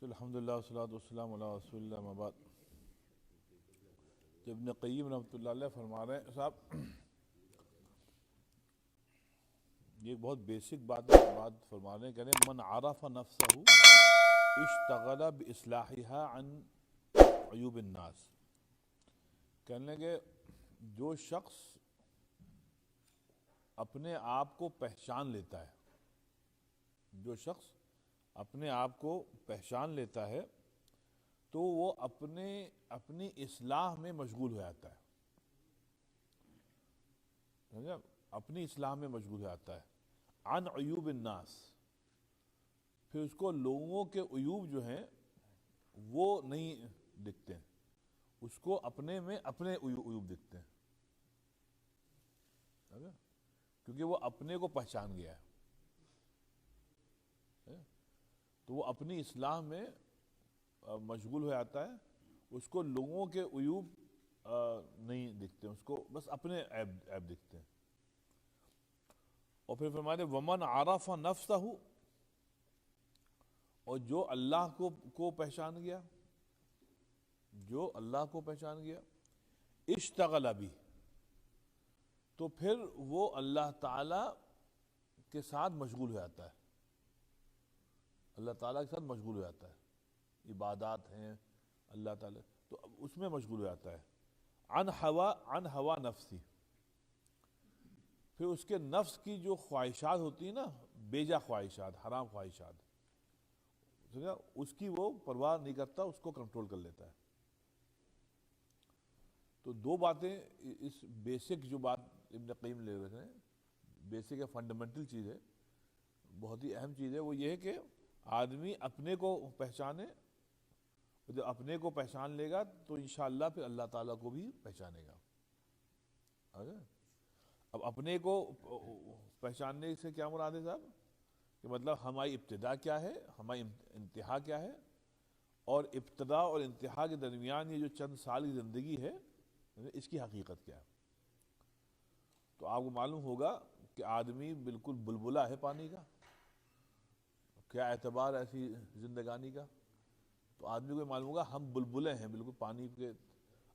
الحمدللہ والصلاۃ والسلام علی رسول اللہ اما بعد۔ ابن قیم رحمۃ اللہ علیہ فرما رہے ہیں صاحب، یہ ایک بہت بیسک بات فرما رہے ہیں، کہہ رہے ہیں من عرف نفسہ اشتغل باصلاحها عن عیوب الناس۔ کہنے کہ جو شخص اپنے آپ کو پہچان لیتا ہے، جو شخص اپنے آپ کو پہچان لیتا ہے تو وہ اپنی اصلاح میں مشغول ہو جاتا ہے، سمجھا؟ اپنی اصلاح میں مشغول ہو جاتا ہے۔ عن عیوب الناس، پھر اس کو لوگوں کے عیوب جو ہیں وہ نہیں دکھتے ہیں، اس کو اپنے میں اپنے عیوب دکھتے ہیں، سمجھا؟ کیونکہ وہ اپنے کو پہچان گیا ہے، تو وہ اپنی اصلاح میں مشغول ہو جاتا ہے، اس کو لوگوں کے عیوب نہیں دکھتے، اس کو بس اپنے عیب دکھتے ہیں۔ اور پھر فرماتے ومن عرف نفسہ، اور جو اللہ کو پہچان گیا، جو اللہ کو پہچان گیا، اشتغل بھی، تو پھر وہ اللہ تعالی کے ساتھ مشغول ہو جاتا ہے، اللہ تعالیٰ کے ساتھ مشغول ہو جاتا ہے، عبادات ہیں اللہ تعالیٰ، تو اس میں مشغول ہو جاتا ہے۔ عن ہوا نفسی، پھر اس کے نفس کی جو خواہشات ہوتی ہیں نا، بیجا خواہشات، حرام خواہشات، اس کی وہ پرواہ نہیں کرتا، اس کو کنٹرول کر لیتا ہے۔ تو دو باتیں اس بیسک جو بات ابن قیم لے رہے ہیں، بیسک ہے، فنڈامنٹل چیز ہے، بہت ہی اہم چیز ہے، وہ یہ ہے کہ آدمی اپنے کو پہچانے، جب اپنے کو پہچان لے گا تو انشاءاللہ پھر اللہ تعالیٰ کو بھی پہچانے گا۔ اب اپنے کو پہچاننے سے کیا مراد ہے صاحب؟ کہ مطلب ہماری ابتدا کیا ہے، ہماری انتہا کیا ہے، اور ابتدا اور انتہا کے درمیان یہ جو چند سال کی زندگی ہے، اس کی حقیقت کیا ہے۔ تو آپ کو معلوم ہوگا کہ آدمی بالکل بلبلا ہے پانی کا، کیا اعتبار ہے ایسی زندگانی کا؟ تو آدمی کو معلوم ہوگا ہم بلبلے ہیں بالکل پانی کے۔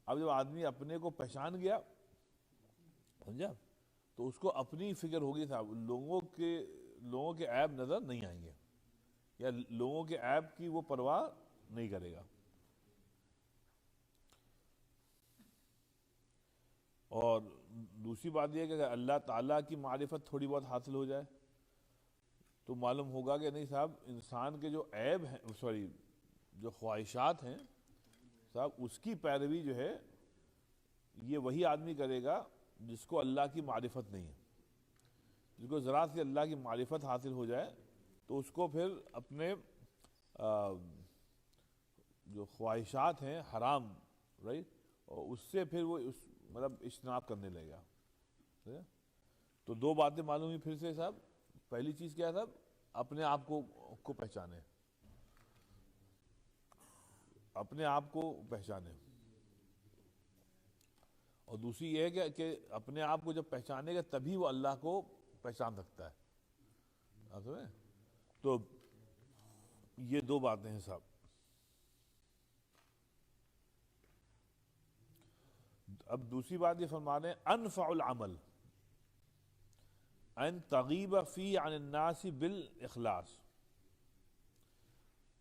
اب جب آدمی اپنے کو پہچان گیا، سمجھا، تو اس کو اپنی فکر ہوگی صاحب، لوگوں کے عیب نظر نہیں آئیں گے، یا لوگوں کے عیب کی وہ پرواہ نہیں کرے گا۔ اور دوسری بات یہ ہے کہ اگر اللہ تعالیٰ کی معرفت تھوڑی بہت حاصل ہو جائے تو معلوم ہوگا کہ نہیں صاحب، انسان کے جو عیب ہیں، جو خواہشات ہیں صاحب، اس کی پیروی جو ہے یہ وہی آدمی کرے گا جس کو اللہ کی معرفت نہیں ہے۔ جس کو ذرا سی اللہ کی معرفت حاصل ہو جائے تو اس کو پھر اپنے جو خواہشات ہیں حرام، اور اس سے پھر وہ مطلب اجتناب کرنے لگے گا۔ تو دو باتیں معلوم ہوئی پھر سے صاحب۔ پہلی چیز کیا ہے صاحب؟ اپنے آپ کو پہچانے، اپنے آپ کو پہچانے۔ اور دوسری یہ ہے کہ اپنے آپ کو جب پہچانے گا تبھی وہ اللہ کو پہچان سکتا ہے۔ تو یہ دو باتیں ہیں صاحب۔ اب دوسری بات یہ فرما رہے ہیں انفع العمل ان تغیب فی عن الناس بالاخلاص۔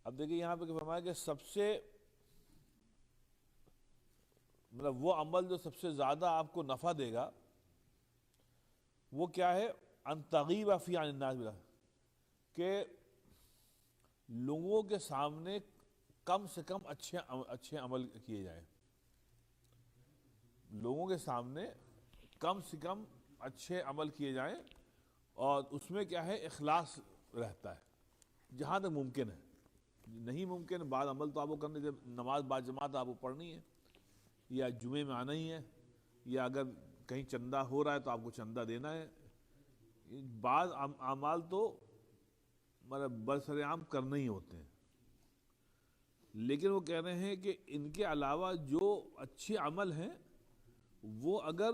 اب دیکھیں یہاں پہ فرمایا کہ سب سے مطلب وہ عمل جو سب سے زیادہ آپ کو نفع دے گا وہ کیا ہے؟ ان تغیب فی عن الناس بالاخلاص، کہ لوگوں کے سامنے کم سے کم اچھے عمل کیے جائیں، لوگوں کے سامنے کم سے کم اچھے عمل کیے جائیں، اور اس میں کیا ہے؟ اخلاص رہتا ہے جہاں تک ممکن ہے۔ نہیں ممکن بعض عمل تو آپ کو کرنے، جب نماز بعض جماعت آپ کو پڑھنی ہے، یا جمعے میں آنا ہی ہے، یا اگر کہیں چندہ ہو رہا ہے تو آپ کو چندہ دینا ہے، بعض اعمال تو مطلب برسر عام کرنے ہی ہوتے ہیں۔ لیکن وہ کہہ رہے ہیں کہ ان کے علاوہ جو اچھے عمل ہیں وہ اگر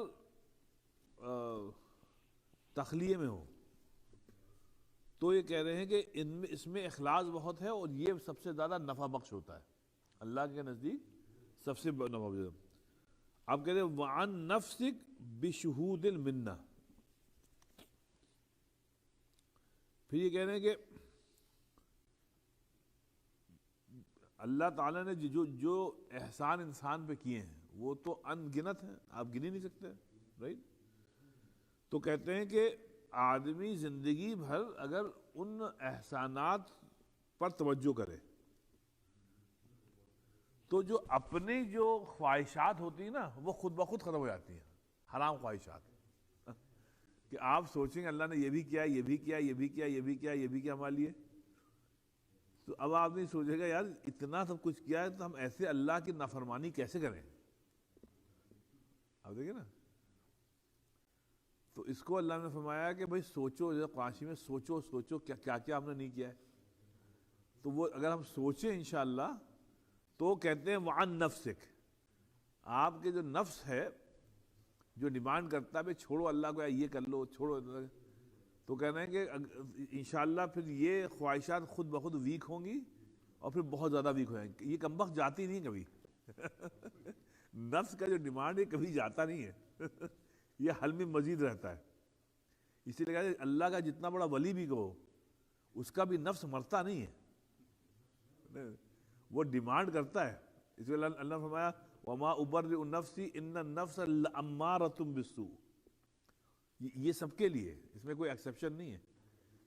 تخلیے میں ہو، تو یہ کہہ رہے ہیں کہ اس میں اخلاص بہت ہے اور یہ سب سے زیادہ نفع بخش ہوتا ہے اللہ کے نزدیک، سب سے نفع بخش۔ آپ کہتے ہیں وعن نفسک بشہود المنہ، پھر یہ کہہ رہے ہیں کہ اللہ تعالیٰ نے جو احسان انسان پہ کیے ہیں وہ تو ان گنت ہیں، آپ گن ہی نہیں سکتے، رائٹ؟ تو کہتے ہیں کہ آدمی زندگی بھر اگر ان احسانات پر توجہ کرے تو جو اپنی جو خواہشات ہوتی ہیں نا وہ خود بخود ختم ہو جاتی ہیں، حرام خواہشات، کہ آپ سوچیں گے اللہ نے یہ بھی کیا، یہ بھی کیا، یہ بھی کیا، یہ بھی کیا، یہ بھی کیا ہمارے لیے، تو اب آپ نہیں سوچے گا یار اتنا سب کچھ کیا ہے تو ہم ایسے اللہ کی نافرمانی کیسے کریں؟ آپ دیکھیں نا، تو اس کو اللہ نے فرمایا کہ بھائی سوچو، قرآن میں سوچو کیا کیا ہم نے نہیں کیا ہے، تو وہ اگر ہم سوچیں انشاءاللہ تو کہتے ہیں وعن نفسک، آپ کے جو نفس ہے جو ڈیمانڈ کرتا ہے بھائی چھوڑو اللہ کو، یہ کر لو، چھوڑو، تو کہہ رہے ہیں کہ انشاءاللہ پھر یہ خواہشات خود بخود ویک ہوں گی اور پھر بہت زیادہ ویک ہو جائیں گی، یہ کمبخت جاتی نہیں کبھی نفس کا جو ڈیمانڈ ہے کبھی جاتا نہیں ہے یہ حل میں مزید رہتا ہے، اسی لیے کہتے ہیں اللہ کا جتنا بڑا ولی بھی کہو اس کا بھی نفس مرتا نہیں ہے، وہ ڈیمانڈ کرتا ہے، اس لیے اللہ نے فرمایا وما ابرئ نفسی ان النفس لامارۃ بالسوء، یہ سب کے لیے، اس میں کوئی ایکسیپشن نہیں ہے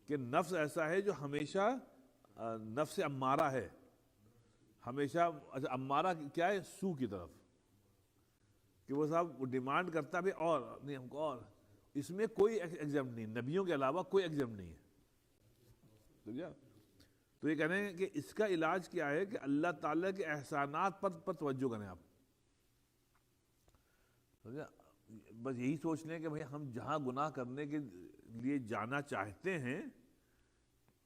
کہ نفس ایسا ہے جو ہمیشہ نفس امارہ ہے، ہمیشہ امارہ کیا ہے، سو کی طرف، کہ وہ صاحب وہ ڈیمانڈ کرتا ہے اور نہیں ہم کو، اور اس میں کوئی ایگزامپٹ نہیں، نبیوں کے علاوہ کوئی ایگزامپٹ نہیں ہے، تو یہ کہنے ہیں کہ اس کا علاج کیا ہے کہ اللہ تعالیٰ کے احسانات پر توجہ کریں آپ، بس یہی سوچ لیں کہ بھئی ہم جہاں گناہ کرنے کے لیے جانا چاہتے ہیں،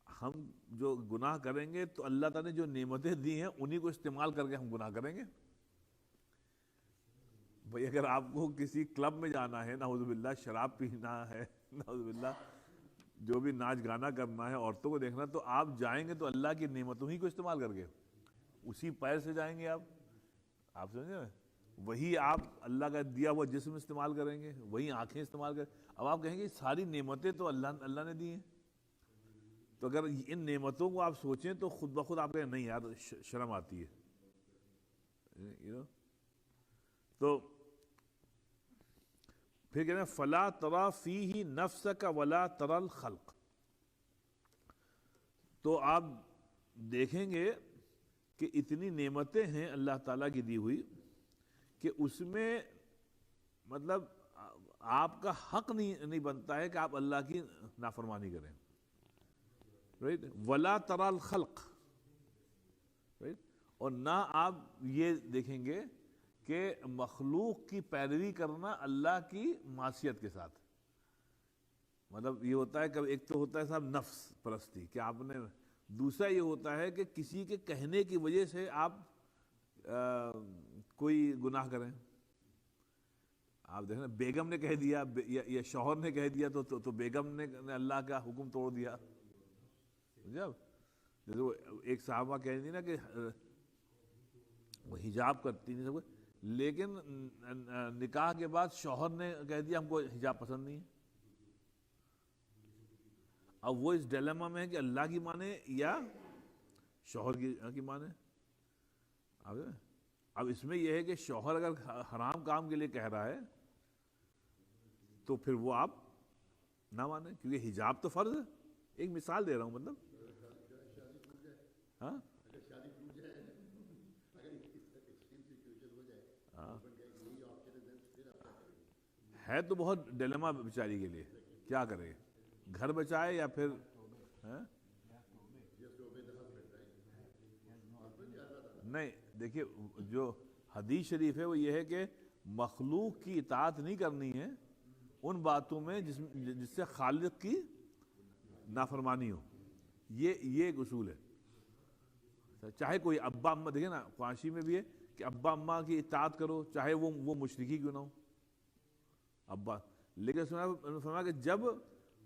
ہم جو گناہ کریں گے تو اللہ تعالیٰ نے جو نعمتیں دی ہیں انہی کو استعمال کر کے ہم گناہ کریں گے۔ بھئی اگر آپ کو کسی کلب میں جانا ہے، نعوذ باللہ شراب پینا ہے، نعوذ باللہ جو بھی ناچ گانا کرنا ہے، عورتوں کو دیکھنا، تو آپ جائیں گے تو اللہ کی نعمتوں ہی کو استعمال کر کے، اسی پیر سے جائیں گے آپ سمجھیں، وہی آپ اللہ کا دیا ہوا جسم استعمال کریں گے، وہی آنکھیں استعمال کریں، اب آپ کہیں گے ساری نعمتیں تو اللہ نے دی ہیں، تو اگر ان نعمتوں کو آپ سوچیں تو خود بخود آپ کہیں نہیں یار شرم آتی ہے، تو پھر کہتے ہیں فلا ترى فیہ نفسک ولا ترى الخلق، تو آپ دیکھیں گے کہ اتنی نعمتیں ہیں اللہ تعالیٰ کی دی ہوئی کہ اس میں مطلب آپ کا حق نہیں بنتا ہے کہ آپ اللہ کی نافرمانی کریں، رائٹ، ولا ترى الخلق، رائٹ، اور نہ آپ یہ دیکھیں گے کہ مخلوق کی پیروی کرنا اللہ کی معصیت کے ساتھ، مطلب یہ ہوتا ہے کہ ایک تو ہوتا ہے صاحب نفس پرستی کہ آپ نے، دوسرا یہ ہوتا ہے کہ کسی کے کہنے کی وجہ سے آپ کوئی گناہ کریں، آپ دیکھیں بیگم نے کہہ دیا یا شوہر نے کہہ دیا تو بیگم نے اللہ کا حکم توڑ دیا، جیسے وہ ایک صحابہ کہہ دی نا کہ وہ حجاب کرتی نہیں سب، لیکن نکاح کے بعد شوہر نے کہہ دیا ہم کو حجاب پسند نہیں ہے، اب وہ اس ڈیلیما میں ہے کہ اللہ کی مانے یا شوہر کی مانے، اب اس میں یہ ہے کہ شوہر اگر حرام کام کے لیے کہہ رہا ہے تو پھر وہ آپ نہ مانیں، کیونکہ حجاب تو فرض ہے، ایک مثال دے رہا ہوں، مطلب ہاں ہے تو بہت ڈیلیما بیچاری کے لیے، کیا کرے، گھر بچائے یا پھر نہیں، دیکھیے جو حدیث شریف ہے وہ یہ ہے کہ مخلوق کی اطاعت نہیں کرنی ہے ان باتوں میں جس سے خالق کی نافرمانی ہو، یہ ایک اصول ہے، چاہے کوئی ابا اماں، دیکھیں نا قرآن میں بھی ہے کہ ابا اماں کی اطاعت کرو چاہے وہ مشرکی کیوں نہ ہو ابا، لیکن فرمایا کہ جب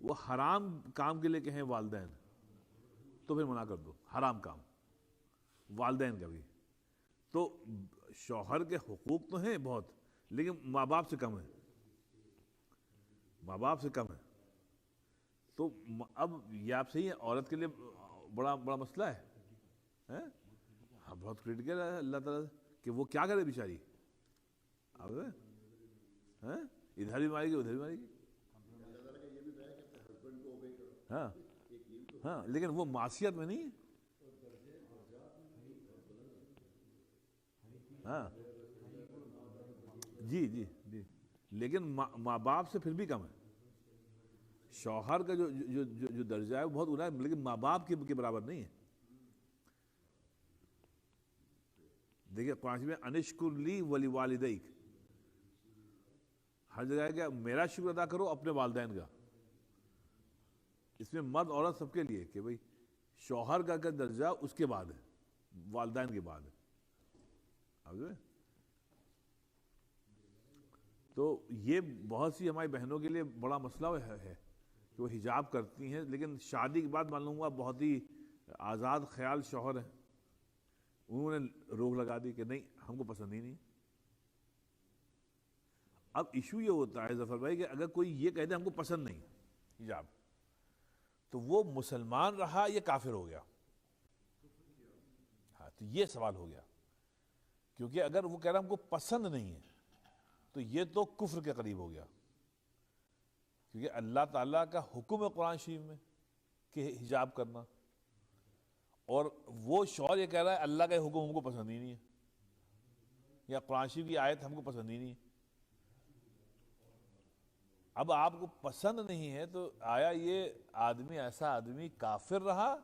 وہ حرام کام کے لیے کہیں والدین تو پھر منع کر دو، حرام کام والدین کا بھی. تو شوہر کے حقوق تو ہیں بہت، لیکن ماں باپ سے کم ہے، ماں باپ سے کم ہے. تو اب یہ آپ صحیح ہے، عورت کے لیے بڑا بڑا مسئلہ ہے. ہاں بہت کریٹیکل ہے اللہ تعالیٰ کہ وہ کیا کرے بیچاری، اب ادھر بھی مارے گی ادھر بھی مارے گی. ہاں ہاں لیکن وہ معصیت میں نہیں ہے. ہاں جی جی جی، لیکن ماں باپ سے پھر بھی کم ہے. شوہر کا جو درجہ ہے وہ بہت اونچا ہے، لیکن ماں باپ کے برابر نہیں ہے. دیکھیے قرآن میں انشکر لی ولی والدیک، ہر جگہ ہے کہ میرا شکر ادا کرو اپنے والدین کا. اس میں مرد عورت سب کے لیے کہ بھئی شوہر کا درجہ اس کے بعد ہے، والدین کے بعد ہے. تو یہ بہت سی ہماری بہنوں کے لیے بڑا مسئلہ ہے کہ وہ حجاب کرتی ہیں، لیکن شادی کے بعد معلوم ہوا بہت ہی آزاد خیال شوہر ہیں، انہوں نے روک لگا دی کہ نہیں ہم کو پسند ہی نہیں. اب ایشو یہ ہوتا ہے ظفر بھائی کہ اگر کوئی یہ کہہ دے ہم کو پسند نہیں حجاب، تو وہ مسلمان رہا یا کافر ہو گیا؟ ہاں تو یہ سوال ہو گیا، کیونکہ اگر وہ کہہ رہا ہم کو پسند نہیں ہے تو یہ تو کفر کے قریب ہو گیا. کیونکہ اللہ تعالیٰ کا حکم ہے قرآن شریف میں کہ حجاب کرنا، اور وہ شوہر یہ کہہ رہا ہے اللہ کا حکم ہم کو پسند ہی نہیں ہے، یا قرآن شریف کی آیت ہم کو پسند ہی نہیں ہے. اب آپ کو پسند نہیں ہے تو آیا یہ آدمی ایسا آدمی کافر رہا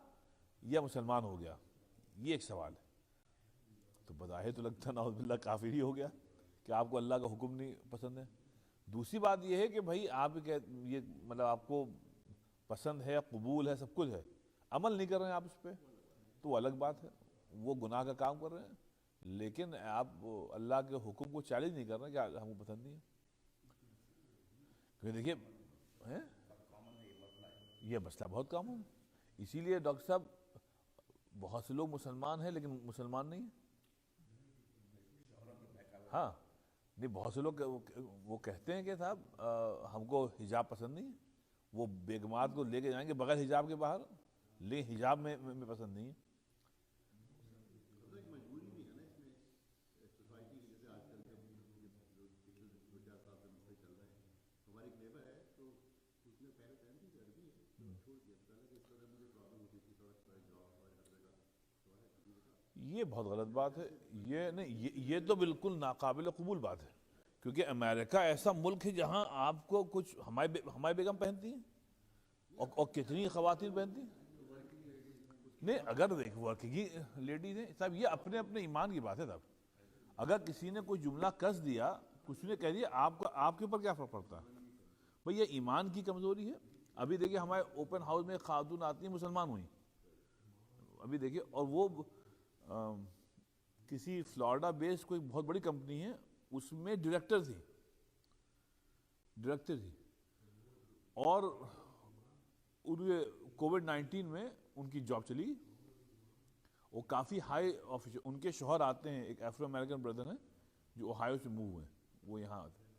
یا مسلمان ہو گیا؟ یہ ایک سوال ہے. تو بظاہر تو لگتا ہے نعوذ باللہ کافر ہی ہو گیا کہ آپ کو اللہ کا حکم نہیں پسند ہے. دوسری بات یہ ہے کہ بھائی آپ یہ مطلب آپ کو پسند ہے، قبول ہے، سب کچھ ہے، عمل نہیں کر رہے ہیں آپ اس پہ، تو وہ الگ بات ہے، وہ گناہ کا کام کر رہے ہیں. لیکن آپ اللہ کے حکم کو چیلنج نہیں کر رہے کہ ہم کو پسند نہیں ہے. دیکھیے یہ مسئلہ بہت کامن ہے. اسی لیے ڈاکٹر صاحب بہت سے لوگ مسلمان ہیں لیکن مسلمان نہیں ہیں. ہاں نہیں، بہت سے لوگ وہ کہتے ہیں کہ صاحب ہم کو حجاب پسند نہیں ہے، وہ بیگمات کو لے کے جائیں گے بغیر حجاب کے باہر، لیکن حجاب میں پسند نہیں ہے. یہ بہت غلط بات ہے. یہ نہیں، یہ تو بالکل ناقابل قبول بات ہے، کیونکہ امریکہ ایسا ملک ہے جہاں آپ کو کچھ ہماری بیگم پہنتی ہیں اور کتنی خواتین پہنتی ہیں. نہیں اگر دیکھ ورکنگ لیڈیز ہیں صاحب، یہ اپنے اپنے ایمان کی بات ہے صاحب. اگر کسی نے کوئی جملہ کس دیا، کسی نے کہہ دیا، آپ کے اوپر کیا فرق پڑتا ہے؟ بھئی یہ ایمان کی کمزوری ہے. ابھی دیکھیے ہمارے اوپن ہاؤس میں خاتون آتی ہیں مسلمان ہوئی، ابھی دیکھیے، اور وہ کسی فلوریڈا بیس کوئی بہت بڑی کمپنی ہے، اس میں ڈائریکٹر تھی، اور کووڈ-19 میں ان کی جاب چلی. وہ کافی ہائی آفیشل، ان کے شوہر آتے ہیں، ایک افرو امریکن بردر ہیں جو اوہایو سے موو ہوئے، وہ یہاں آتے ہیں.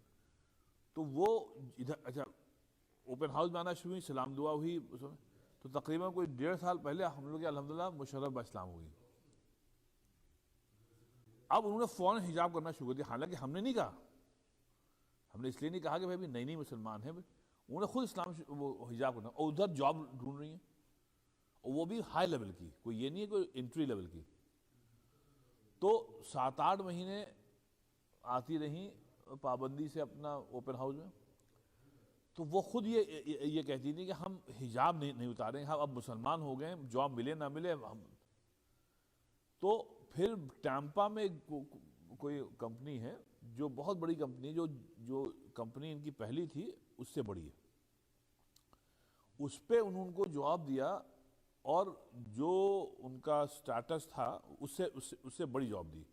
تو وہ ادھر اچھا اوپن ہاؤس میں آنا شروع ہوئی، سلام دعا ہوئی اس میں، تو تقریباً کوئی 1.5 سال پہلے ہم لوگ الحمدللہ مشرف باسلام ہوئی. اب انہوں نے فوراً حجاب کرنا شروع کر دیا، حالانکہ ہم نے نہیں کہا، ہم نے اس لیے نہیں کہا کہ بھائی نئی مسلمان ہیں، انہوں نے خود اسلام وہ حجاب کرنا، اور ادھر جاب ڈھونڈ رہی ہیں، اور وہ بھی ہائی لیول کی، کوئی یہ نہیں ہے کوئی انٹری لیول کی. تو 7-8 مہینے آتی رہیں پابندی سے اپنا اوپن ہاؤس میں. تو وہ خود یہ کہتی تھی کہ ہم حجاب نہیں اتاریں، ہم اب مسلمان ہو گئے، جاب ملے نہ ملے ہم. تو پھر ٹیمپا میں کوئی کمپنی ہے جو بہت بڑی کمپنی، جو کمپنی ان کی پہلی تھی اس سے بڑی ہے، اس پہ انہوں کو جواب دیا، اور جو ان کا سٹیٹس تھا اس سے بڑی جاب دی.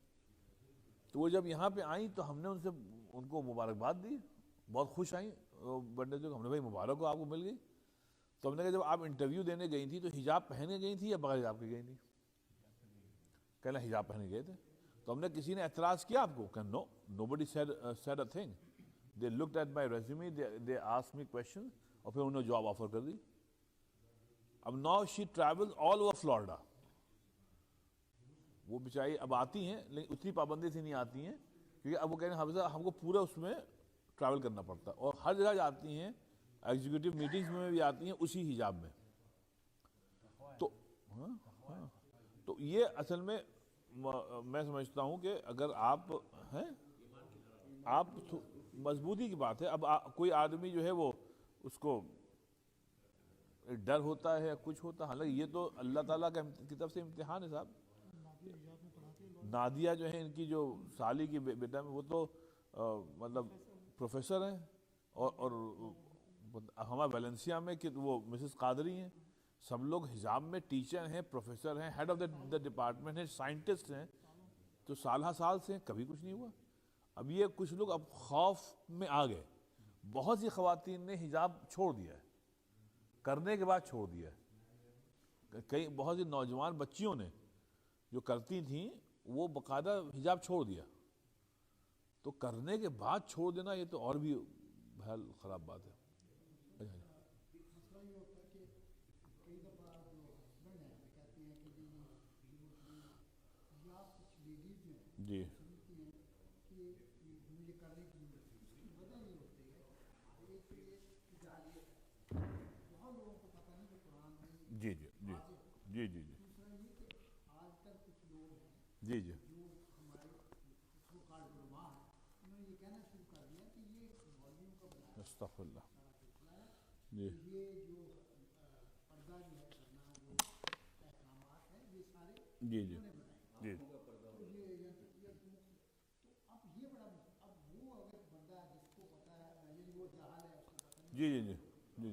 تو وہ جب یہاں پہ آئیں تو ہم نے ان کو مبارکباد دی، بہت خوش آئیں بڑھنے سے، ہم نے بھائی مبارک ہو آپ کو مل گئی. تو ہم نے کہا جب آپ انٹرویو دینے گئی تھی تو حجاب پہن کے گئی تھی یا بغیر حجاب کے گئی تھی؟ کہنا حجاب پہن کے گئے تھے. تو ہم نے کسی نے اعتراض کیا آپ کو؟ کہ نو nobody said a thing. They looked at my resume, they asked me questions اور پھر انہوں نے جاب آفر کر دی. اب now she travels all over Florida. وہ بیچاری اب آتی ہیں لیکن اتنی پابندی سے نہیں آتی ہیں کیونکہ اب وہ کہہ رہے ہیں حافظہ ہم کو پورا اس میں ٹریول کرنا پڑتا ہے اور ہر جگہ جاتی ہیں, ایگزیکٹو میٹنگز میں بھی آتی ہیں اسی حجاب میں. تو تو یہ اصل میں میں سمجھتا ہوں کہ اگر آپ ہیں آپ مضبوطی کی بات ہے. اب کوئی آدمی جو ہے وہ اس کو ڈر ہوتا ہے یا کچھ ہوتا ہے, حالانکہ یہ تو اللہ تعالیٰ کی طرف سے امتحان ہے صاحب. نادیہ جو ہے ان کی جو سالی کی بیٹا میں وہ تو مطلب پروفیسر ہیں اور ہمارے ویلنسیا میں کہ وہ مسز قادری ہیں, سب لوگ حجاب میں ٹیچر ہیں, پروفیسر ہیں, ہیڈ آف دا ڈپارٹمنٹ ہیں, سائنٹسٹ ہیں, تو سالہ سال سے کبھی کچھ نہیں ہوا. اب یہ کچھ لوگ اب خوف میں آ گئے. بہت سی خواتین نے حجاب چھوڑ دیا ہے, کرنے کے بعد چھوڑ دیا ہے. کئی بہت سی نوجوان بچیوں نے جو کرتی تھیں وہ باقاعدہ حجاب چھوڑ دیا. تو کرنے کے بعد چھوڑ دینا یہ تو اور بھی بہت خراب بات ہے. جی جی جی جی جی جی جی جی استغفر اللہ. جی جی جی جی جی جی جی جی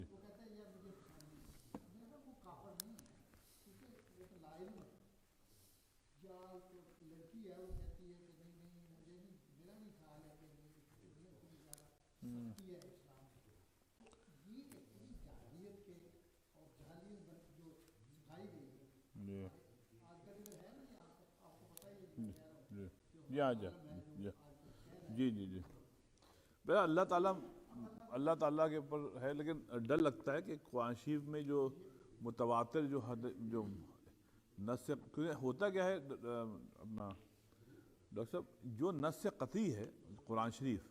جی جی جی اللہ تعالیٰ کے اوپر ہے. لیکن ڈر لگتا ہے کہ قرآن شریف میں جو متواتر جو نص ہوتا کیا ہے اپنا ڈاکٹر صاحب, جو نص قطعی ہے قرآن شریف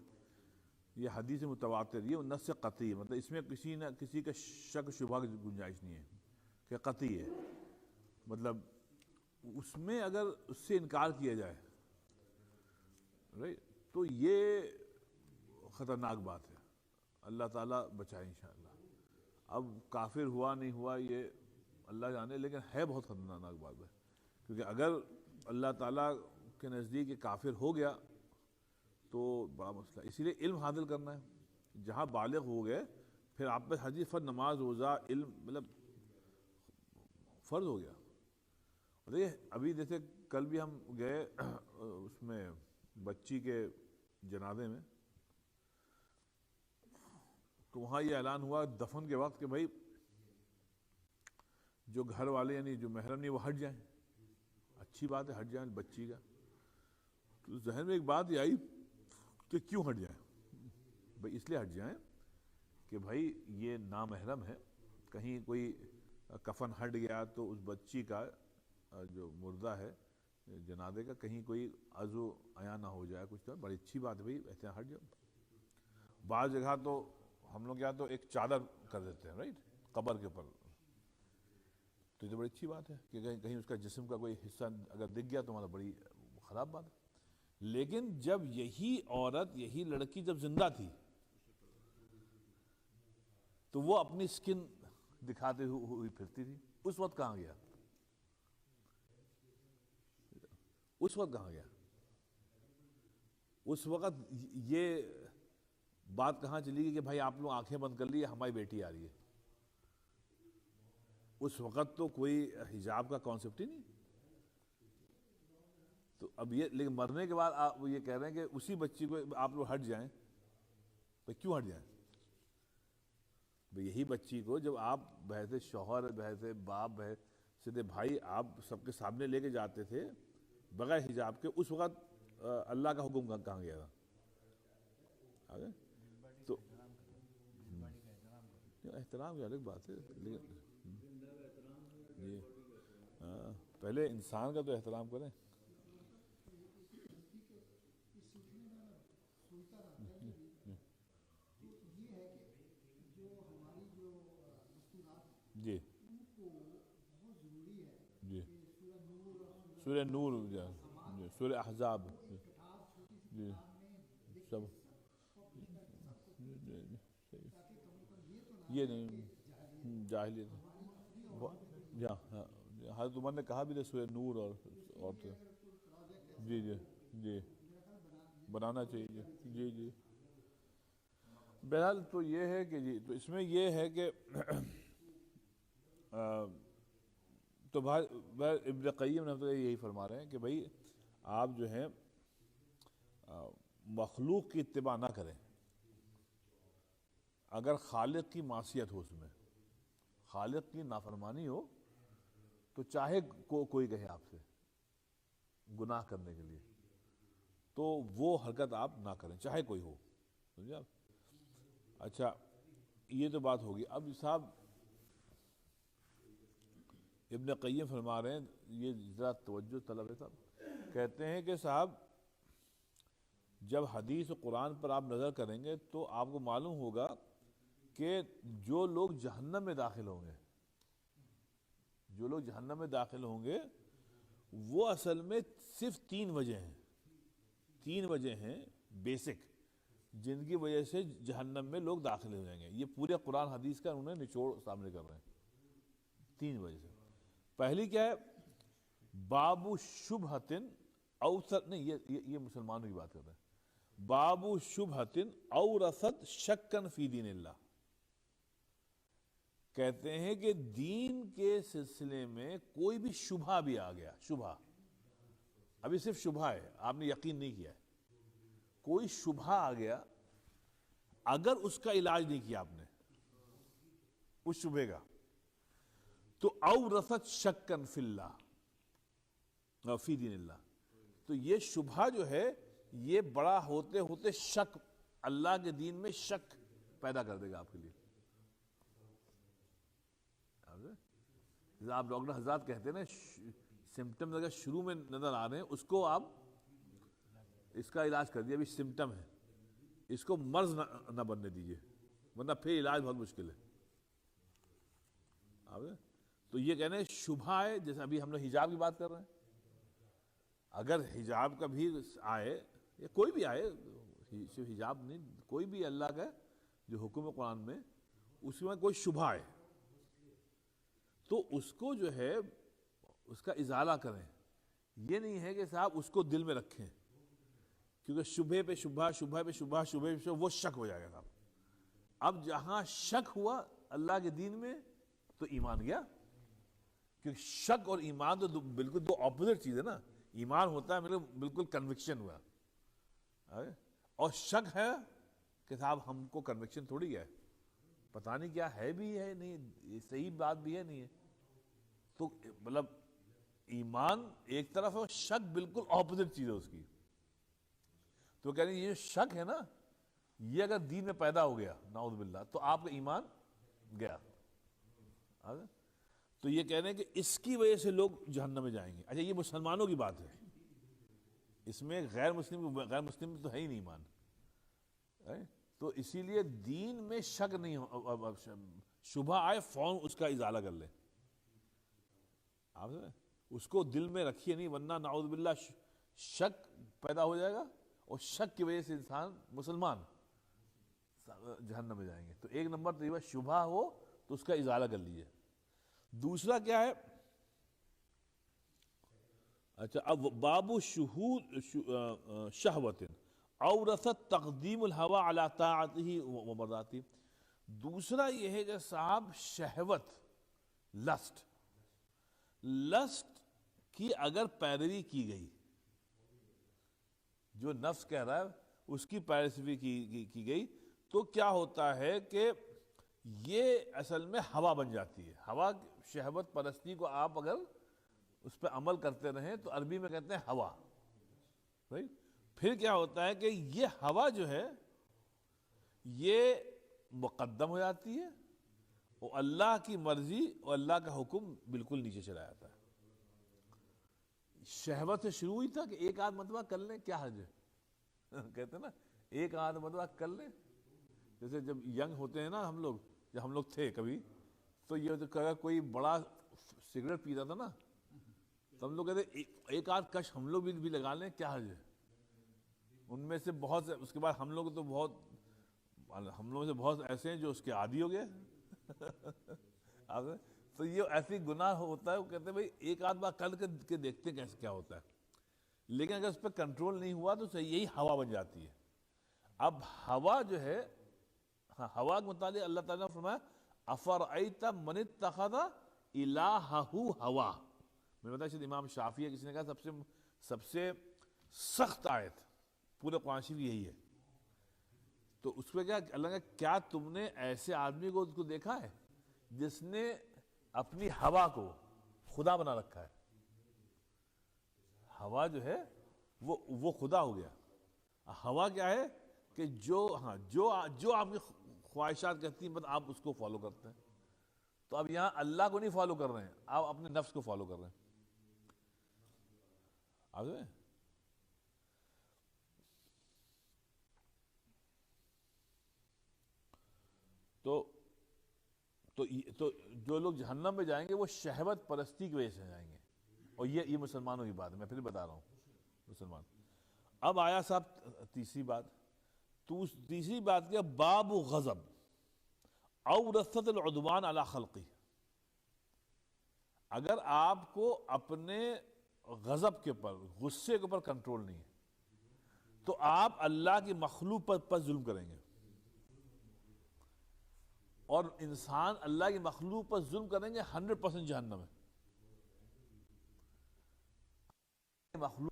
یہ حدیث متواتر یہ نص قطعی مطلب اس میں کسی نہ کسی کا شک شبہ کی گنجائش نہیں ہے کہ قطعی ہے. مطلب اس میں اگر اس سے انکار کیا جائے تو یہ خطرناک بات ہے. اللہ تعالیٰ بچائے انشاءاللہ. اب کافر ہوا نہیں ہوا یہ اللہ جانے, لیکن ہے بہت خطرناک بات ہے کیونکہ اگر اللہ تعالیٰ کے نزدیک یہ کافر ہو گیا تو بڑا مسئلہ. اسی لیے علم حاصل کرنا ہے. جہاں بالغ ہو گئے پھر آپ پہ حدیث فرض نماز روزہ علم مطلب فرض ہو گیا. دیکھیے ابھی جیسے کل بھی ہم گئے اس میں بچی کے جنازے میں, تو وہاں یہ اعلان ہوا دفن کے وقت کہ بھائی جو گھر والے یعنی جو محرم نہیں وہ ہٹ جائیں. اچھی بات ہے ہٹ جائیں بچی کا. تو ذہن میں ایک بات یہ آئی کہ کیوں ہٹ جائیں؟ بھائی اس لیے ہٹ جائیں کہ بھائی یہ نامحرم ہے, کہیں کوئی کفن ہٹ گیا تو اس بچی کا جو مردہ ہے جنازے کا کہیں کوئی عزو عیاں نہ ہو جائے کچھ. تو بڑی اچھی بات ہے بھائی ایسے ہٹ جاؤ. بعض جگہ تو ہم لوگ یہاں تو ایک چادر کر دیتے ہیں رائٹ قبر کے اوپر, تو یہ تو بڑی اچھی بات ہے کہ کہیں اس کا جسم کا کوئی حصہ اگر دکھ گیا تو ہمارا بڑی خراب بات ہے. لیکن جب یہی عورت یہی لڑکی جب زندہ تھی تو وہ اپنی سکن دکھاتے ہوئی پھرتی تھی. اس وقت کہاں گیا؟ اس وقت کہاں گیا؟ اس وقت یہ بات کہاں چلی گئی کہ بھائی آپ لوگ آنکھیں بند کر لیے ہماری بیٹی آ رہی ہے؟ اس وقت تو کوئی حجاب کا کانسیپٹ ہی نہیں. تو اب یہ لیکن مرنے کے بعد آپ یہ کہہ رہے ہیں کہ اسی بچی کو آپ لوگ ہٹ جائیں. تو کیوں ہٹ جائیں؟ یہی بچی کو جب آپ بحث شوہر، بحث باپ، بحث بھائی آپ سب کے سامنے لے کے جاتے تھے بغیر حجاب کے، اس وقت اللہ کا حکم کہاں گیا تھا؟ آگے تو احترام کی الگ بات ہے، لیکن جی ہاں، پہلے انسان کا تو احترام کریں۔ جی جی سورہ نور، جی سورہ احزاب، جی سب یہ نہیں جاہلیت، ہاں حضرت عمر نے کہا بھی تھا سورہ نور اور جی جی جی بنانا چاہیے، جی جی۔ بہرحال تو یہ ہے کہ جی، تو اس میں یہ ہے کہ تو ابن قیم رحمۃ اللہ یہی فرما رہے ہیں کہ بھائی آپ جو ہیں مخلوق کی اتباع نہ کریں اگر خالق کی معصیت ہو، اس میں خالق کی نافرمانی ہو تو چاہے کوئی کہے آپ سے گناہ کرنے کے لیے، تو وہ حرکت آپ نہ کریں چاہے کوئی ہو، سمجھے آپ؟ اچھا یہ تو بات ہوگی۔ اب صاحب ابن قیم فرما رہے ہیں، یہ ذرا توجہ طلب ہے صاحب، کہتے ہیں کہ صاحب جب حدیث و قرآن پر آپ نظر کریں گے تو آپ کو معلوم ہوگا کہ جو لوگ جہنم میں داخل ہوں گے، جو لوگ جہنم میں داخل ہوں گے وہ اصل میں صرف تین وجہ ہیں بیسک، جن کی وجہ سے جہنم میں لوگ داخل ہو جائیں گے۔ یہ پورے قرآن حدیث کا انہوں نے نچوڑ سامنے کر رہے ہیں، تین وجہ سے۔ پہلی کیا ہے؟ باب شبہۃ اوسط، نہیں یہ مسلمانوں کی بات کر رہے ہیں، باب شبہۃ اورثت شکن فی دین اللہ، کہتے ہیں کہ دین کے سلسلے میں کوئی بھی شبہ بھی آ گیا، شبہ ابھی صرف شبہ ہے، آپ نے یقین نہیں کیا ہے، کوئی شبہ آ گیا، اگر اس کا علاج نہیں کیا آپ نے اس شبہ کا، تو اورثت شکن فی اللہ فی دین اللہ، تو یہ شبہ جو ہے یہ بڑا ہوتے ہوتے شک، اللہ کے دین میں شک پیدا کر دے گا آپ کے لیے۔ آپ ڈاکٹر حضرات کہتے ہیں نا سمٹمز اگر شروع میں نظر آ رہے ہیں اس کو آپ اس کا علاج کر دیا، ابھی سمٹم ہے، اس کو مرض نہ بننے دیجیے ورنہ پھر علاج بہت مشکل ہے۔ تو یہ کہنے ہیں شبہ ہے، جیسے ابھی ہم نے حجاب کی بات کر رہے ہیں، اگر حجاب کا بھی آئے یا کوئی بھی آئے، صرف حجاب نہیں، کوئی بھی اللہ کا جو حکم ہے قرآن میں اس میں کوئی شبہ ہے تو اس کو جو ہے اس کا ازالہ کریں، یہ نہیں ہے کہ صاحب اس کو دل میں رکھیں، کیونکہ شبہ پہ شبہ، شبہ پہ شبہ، شبہ پہ شبہ، وہ شک ہو جائے گا صاحب۔ اب جہاں شک ہوا اللہ کے دین میں تو ایمان گیا، کیونکہ شک اور ایمان تو بالکل دو اپوزٹ چیز ہے نا، ایمان ہوتا ہے بالکل کنوکشن ہوا، اور شک ہے کہ صاحب ہم کو کنوکشن تھوڑی ہے، پتہ نہیں کیا ہے بھی ہے نہیں، صحیح بات بھی ہے نہیں ہے، تو مطلب ایمان ایک طرف ہے، شک بالکل اپوزٹ چیز ہے اس کی۔ تو کہہ رہے ہیں یہ شک ہے نا، یہ اگر دین میں پیدا ہو گیا نعوذ باللہ تو آپ کا ایمان گیا۔ تو یہ کہہ رہے ہیں کہ اس کی وجہ سے لوگ جہنم میں جائیں گے۔ اچھا یہ مسلمانوں کی بات ہے، اس میں غیر مسلم تو ہے ہی نہیں ایمان، تو اسی لیے دین میں شک نہیں ہو، شبہ آئے فوراً اس کا ازالہ کر لیں، آپ اس کو دل میں رکھیے نہیں، ورنہ نعوذ باللہ شک پیدا ہو جائے گا اور شک کی وجہ سے انسان مسلمان جہنم میں جائیں گے۔ تو ایک نمبر تو یہ شبہ ہو تو اس کا ازالہ کر لیجیے۔ دوسرا کیا ہے؟ اچھا اب باب شہود شہوت اورثت تقدیم الہوى علی طاعته ومرضاته، دوسرا یہ ہے کہ صاحب شہوت، لسٹ کی اگر پیروی کی گئی، جو نفس کہہ رہا ہے اس کی پیروی کی گئی تو کیا ہوتا ہے کہ یہ اصل میں ہوا بن جاتی ہے. ہوا شہوت پرستی کو آپ اگر اس پہ عمل کرتے رہیں تو عربی میں کہتے ہیں ہوا. پھر کیا ہوتا ہے کہ یہ ہوا جو ہے یہ مقدم ہو جاتی ہے اور اللہ کی مرضی اور اللہ کا حکم بالکل نیچے چلا جاتا ہے. شہوت سے شروع ہی تھا کہ ایک آدھ مرتبہ کر لیں, کیا حرج ہے؟ کہتے ہیں نا ایک آدھ مرتبہ کر لیں. جیسے جب ینگ ہوتے ہیں نا ہم لوگ, جب ہم لوگ تھے کبھی, تو یہ اگر کوئی بڑا سگریٹ پیتا تھا نا تو ہم لوگ کہتے ایک آدھ کش ہم لوگ بھی لگا لیں, کیا حرج ہے؟ ان میں سے بہت سے, اس کے بعد ہم لوگ سے بہت ایسے ہیں جو اس کے عادی ہو گئے. تو یہ ایسی گناہ ہوتا ہے, وہ کہتے ہیں بھائی ایک آدھ بار کر کے دیکھتے ہیں کیسے کیا ہوتا ہے. لیکن اگر اس پہ کنٹرول نہیں ہوا تو یہی ہوا بن جاتی ہے. اب ہوا جو ہے, ہوا کے متعلق اللہ تعالیٰ نے فرمایا افرأیت من اتخذ الہہ ہوا. میں بتایا شاید امام شافعی ہے, کسی نے کہا سب سے سخت آیت پورے قرآن شریف یہی ہے. تو اس پہ کیا اللہ نے کیا تم نے ایسے آدمی کو دیکھا ہے جس نے اپنی ہوا کو خدا بنا رکھا ہے؟ ہوا جو ہے وہ خدا ہو گیا. ہوا کیا ہے کہ جو آپ کی خواہشات کہتی ہیں بس آپ اس کو فالو کرتے ہیں. تو اب یہاں اللہ کو نہیں فالو کر رہے ہیں, آپ اپنے نفس کو فالو کر رہے ہیں. آگے تو جو لوگ جہنم میں جائیں گے وہ شہوت پرستی کی وجہ سے جائیں گے. اور یہ مسلمانوں کی بات ہے, میں پھر بتا رہا ہوں مسلمان. اب آیا صاحب تیسری بات کیا, باب غضب او رثت العدوان علی خلقی. اگر آپ کو اپنے غضب کے اوپر, غصے کے اوپر کنٹرول نہیں ہے تو آپ اللہ کی مخلوق پر ظلم کریں گے. اور انسان اللہ کی مخلوق پر ظلم کریں گے 100% جہنم ہے. مخلوق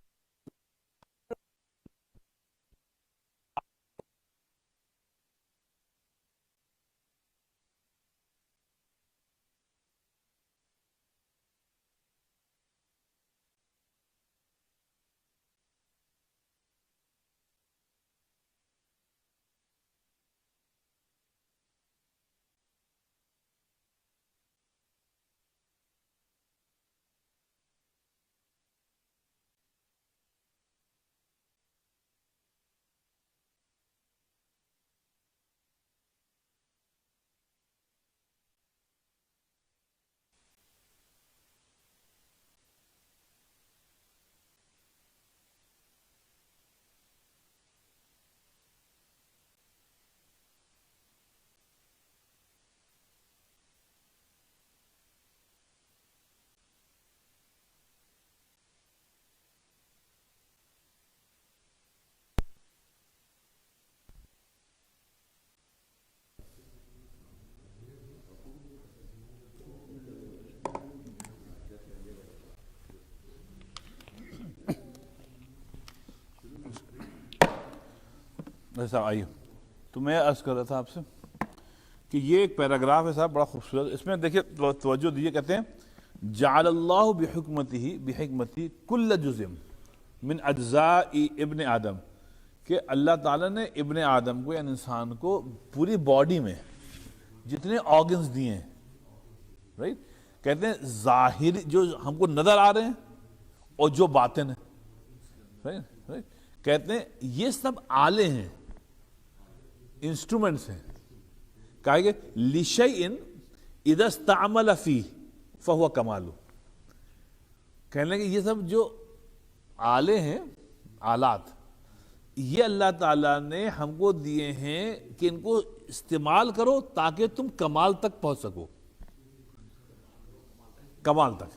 صاحب آئیے. تو میں عرض کر رہا تھا آپ سے کہ یہ ایک پیراگراف ہے صاحب بڑا خوبصورت. اس میں دیکھیے توجہ دیجیے, کہتے ہیں جعل اللہ بحکمتہ کل جزء من اجزاء ابن آدم, کہ اللہ تعالیٰ نے ابن آدم کو یعنی انسان کو پوری باڈی میں جتنے آرگنز دیے ہیں, رائٹ, کہتے ہیں ظاہر جو ہم کو نظر آ رہے ہیں اور جو باطن ہے, کہتے ہیں یہ سب آلے ہیں, انسٹرومنٹس ہیں. کہا کہ لِشَيْءٍ اِذَا اسْتَعْمَلَ فِيهِ فَهُوَ كَمَالُ. کہنے لگے یہ سب جو آلے ہیں, آلات, یہ اللہ تعالیٰ نے ہم کو دیے ہیں کہ ان کو استعمال کرو تاکہ تم کمال تک پہنچ سکو. کمال تک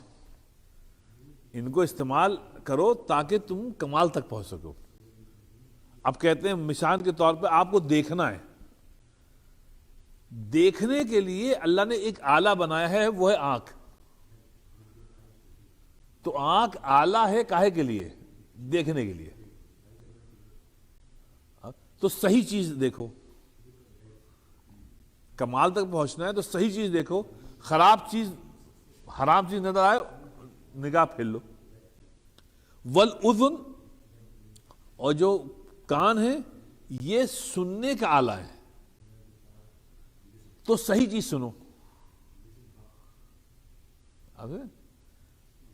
ان کو استعمال کرو تاکہ تم کمال تک پہنچ سکو. اب کہتے ہیں مثال کے طور پہ آپ کو دیکھنا ہے, دیکھنے کے لیے اللہ نے ایک آلہ بنایا ہے, وہ ہے آنکھ. تو آنکھ آلہ ہے کاہے کے لیے؟ دیکھنے کے لیے. تو صحیح چیز دیکھو, کمال تک پہنچنا ہے تو صحیح چیز دیکھو، خراب چیز حرام چیز نظر آئے نگاہ پھیر لو. والاذن، اور جو کان ہے یہ سننے کا آلہ ہے، تو صحیح چیز سنو.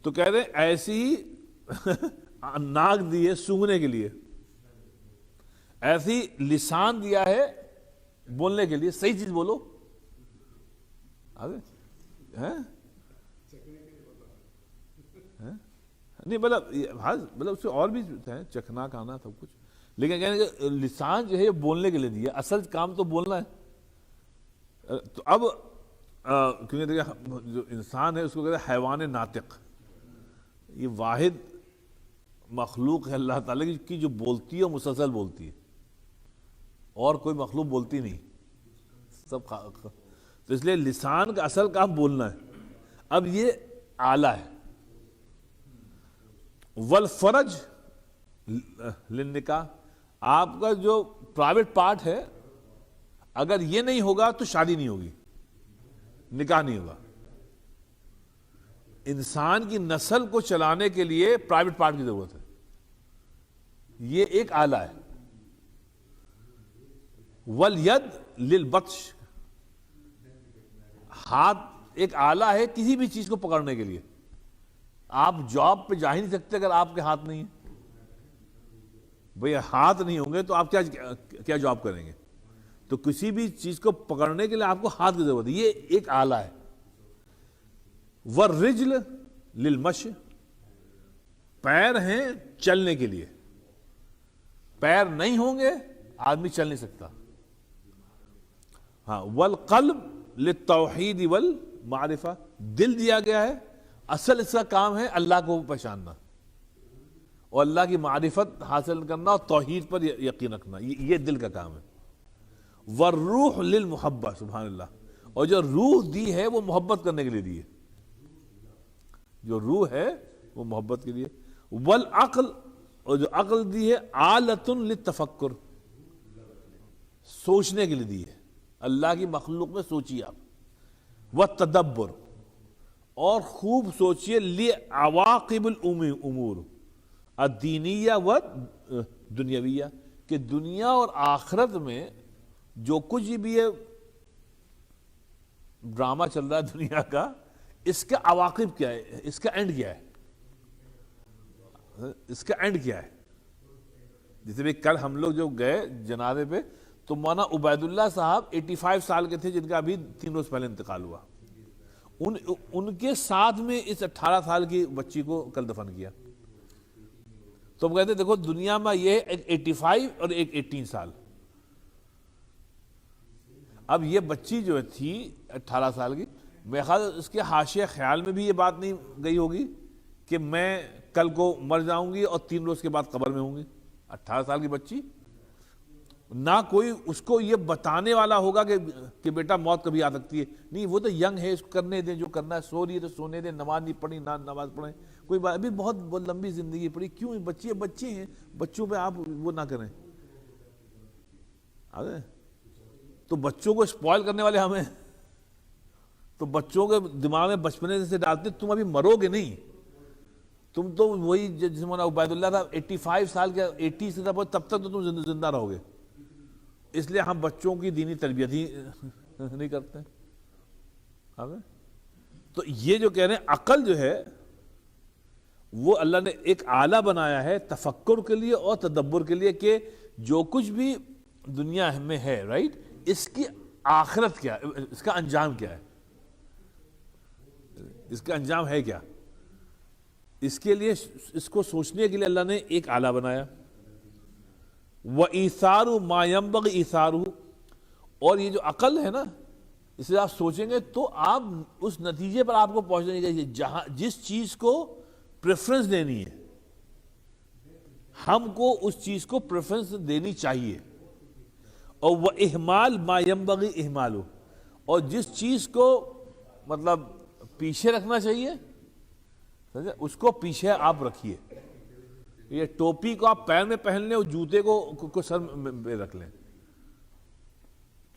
تو کہہ رہے ایسی ہی ناک دی ہے سونگھنے کے لیے، ایسی لسان دیا ہے بولنے کے لیے، صحیح چیز بولو. نہیں مطلب اس سے اور بھی ہے، چکھنا کھانا سب کچھ، لیکن کہنے کہ لسان جو ہے یہ بولنے کے لیے دیا، اصل کام تو بولنا ہے. تو اب کیونکہ دیکھیں جو انسان ہے اس کو کہتے ہیں حیوان ناطق، یہ واحد مخلوق ہے اللہ تعالیٰ کی جو بولتی ہے اور مسلسل بولتی ہے، اور کوئی مخلوق بولتی نہیں سب تو اس لیے لسان کا اصل کام بولنا ہے. اب یہ آلہ ہے. والفرج للنکاح، آپ کا جو پرائیویٹ پارٹ ہے اگر یہ نہیں ہوگا تو شادی نہیں ہوگی، نکاح نہیں ہوگا. انسان کی نسل کو چلانے کے لیے پرائیویٹ پارٹ کی ضرورت ہے، یہ ایک آلہ ہے. والید للبطش، ہاتھ ایک آلہ ہے کسی بھی چیز کو پکڑنے کے لیے. آپ جاب پہ جا ہی نہیں سکتے اگر آپ کے ہاتھ نہیں ہیں. بھئی ہاتھ نہیں ہوں گے تو آپ کیا جاب کریں گے؟ تو کسی بھی چیز کو پکڑنے کے لیے آپ کو ہاتھ کی ضرورت ہے، یہ ایک آلہ ہے. والرجل للمشی، پیر ہیں چلنے کے لیے، پیر نہیں ہوں گے آدمی چل نہیں سکتا. ہاں. والقلب للتوحید والمعرفہ، دل دیا گیا ہے، اصل اس کا کام ہے اللہ کو پہچاننا اور اللہ کی معرفت حاصل کرنا اور توحید پر یقین رکھنا، یہ دل کا کام ہے. والروح للمحبہ، سبحان اللہ، اور جو روح دی ہے وہ محبت کرنے کے لیے دی ہے، جو روح ہے وہ محبت کے لیے. والعقل، اور جو عقل دی ہے آلۃ للتفکر، سوچنے کے لیے دی ہے، اللہ کی مخلوق میں سوچیے آپ. والتدبر، اور خوب سوچئے لعواقب الامور الدینیہ والدنیویہ، کہ دنیا اور آخرت میں جو کچھ بھی ہے ڈرامہ چل رہا ہے دنیا کا، اس کا عواقب کیا ہے، اس کا اینڈ کیا ہے، اس کا اینڈ کیا ہے. جیسے بھی کل ہم لوگ جو گئے جنازے پہ تو مولانا عبید اللہ صاحب 85 سال کے تھے، جن کا ابھی 3 روز پہلے انتقال ہوا. ان کے ساتھ میں اس 18 سال کی بچی کو کل دفن کیا. تو ہم کہتے ہیں دیکھو دنیا میں یہ ایک 85 اور ایک 18 سال. اب یہ بچی جو تھی 18 سال کی، میرے خیال اس کے حاشیہ خیال میں بھی یہ بات نہیں گئی ہوگی کہ میں کل کو مر جاؤں گی اور 3 روز کے بعد قبر میں ہوں گی. 18 سال کی بچی، نہ کوئی اس کو یہ بتانے والا ہوگا کہ بیٹا موت کبھی آ سکتی ہے. نہیں، وہ تو ینگ ہے، اس کو کرنے دیں، جو کرنا ہے، سو رہی ہے تو سونے دیں. نماز نہیں پڑھی نہ نماز پڑھیں، کوئی ابھی بہت لمبی زندگی پڑی، کیوں؟ بچے ہیں، بچوں پہ آپ وہ نہ کریں. تو بچوں کو اسپوائل کرنے والے ہمیں، تو بچوں کے دماغ میں بچپنے سے ڈالتے تم ابھی مرو گے نہیں، تم تو وہی جس مولانا عبید اللہ تھا 85 سال کے 80 سے تب تک تو تم زندہ رہو گے. اس لیے ہم بچوں کی دینی تربیت ہی نہیں کرتے. تو یہ جو کہہ رہے ہیں عقل جو ہے وہ اللہ نے ایک آلہ بنایا ہے تفکر کے لیے اور تدبر کے لیے، کہ جو کچھ بھی دنیا میں ہے، رائٹ، اس کی آخرت کیا ہے، اس کا انجام کیا ہے، اس کا انجام ہے کیا. اس کے لیے اس کو سوچنے کے لیے اللہ نے ایک آلہ بنایا. وَإِيثَارُ مَا يَنبَغِي إِيثَارُهُ، اور یہ جو عقل ہے نا، اس سے آپ سوچیں گے تو آپ اس نتیجے پر آپ کو پہنچنے کے لیے جس چیز کو پریفرنس دینی ہے، ہم کو اس چیز کو پریفرنس دینی چاہیے. اور وَإِهْمَالُ مَا يَنبَغِي إِهْمَالُهُ، اور جس چیز کو مطلب پیچھے رکھنا چاہیے اس کو پیچھے آپ رکھیے. یہ ٹوپی کو آپ پیر میں پہن لیں اور جوتے کو سر میں رکھ لیں،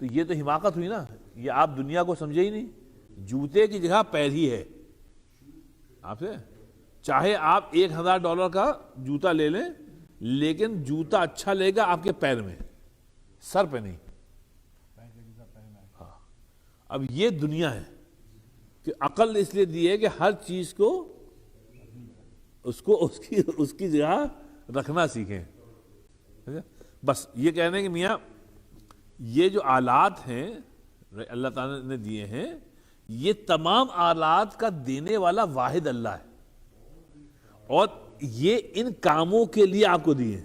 تو یہ تو حماقت ہوئی نا. یہ آپ دنیا کو سمجھے ہی نہیں. جوتے کی جگہ پیر ہی ہے. آپ سے چاہے آپ $1,000 کا جوتا لے لیں, لیکن جوتا اچھا لے گا آپ کے پیر میں, سر پہ نہیں. ہاں, اب یہ دنیا ہے کہ عقل اس لیے دی ہے کہ ہر چیز کو اس کی جگہ رکھنا سیکھیں. بس یہ کہنے ہیں کہ میاں یہ جو آلات ہیں اللہ تعالیٰ نے دیے ہیں, یہ تمام آلات کا دینے والا واحد اللہ ہے, اور یہ ان کاموں کے لیے آپ کو دیے.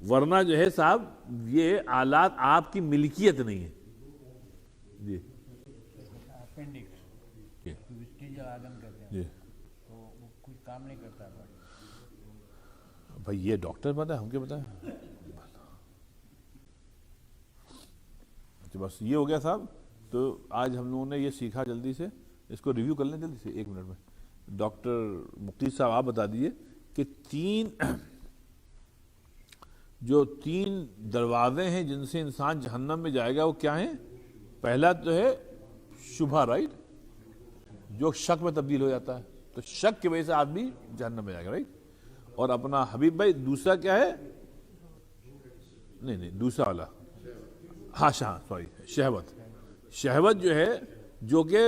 ورنہ جو ہے صاحب یہ آلات آپ کی ملکیت نہیں ہے. جی جی کام نہیں کرتا بھائی, یہ ڈاکٹر بتائیں, ہم کیا بتائیں. بس یہ ہو گیا صاحب. تو آج ہم لوگوں نے یہ سیکھا, جلدی سے اس کو ریویو کر لیں جلدی سے 1 منٹ میں. ڈاکٹر مقیت صاحب آپ بتا دیجئے کہ جو تین دروازے ہیں جن سے انسان جہنم میں جائے گا وہ کیا ہیں. پہلا تو ہے شبہ, رائٹ, جو شک میں تبدیل ہو جاتا ہے, تو شک کی وجہ سے آدمی جہنم میں جائے گا, رائٹ. اور اپنا حبیب بھائی دوسرا کیا ہے, نہیں دوسرا والا, ہاں سوری, شہوت. شہوت جو ہے جو کہ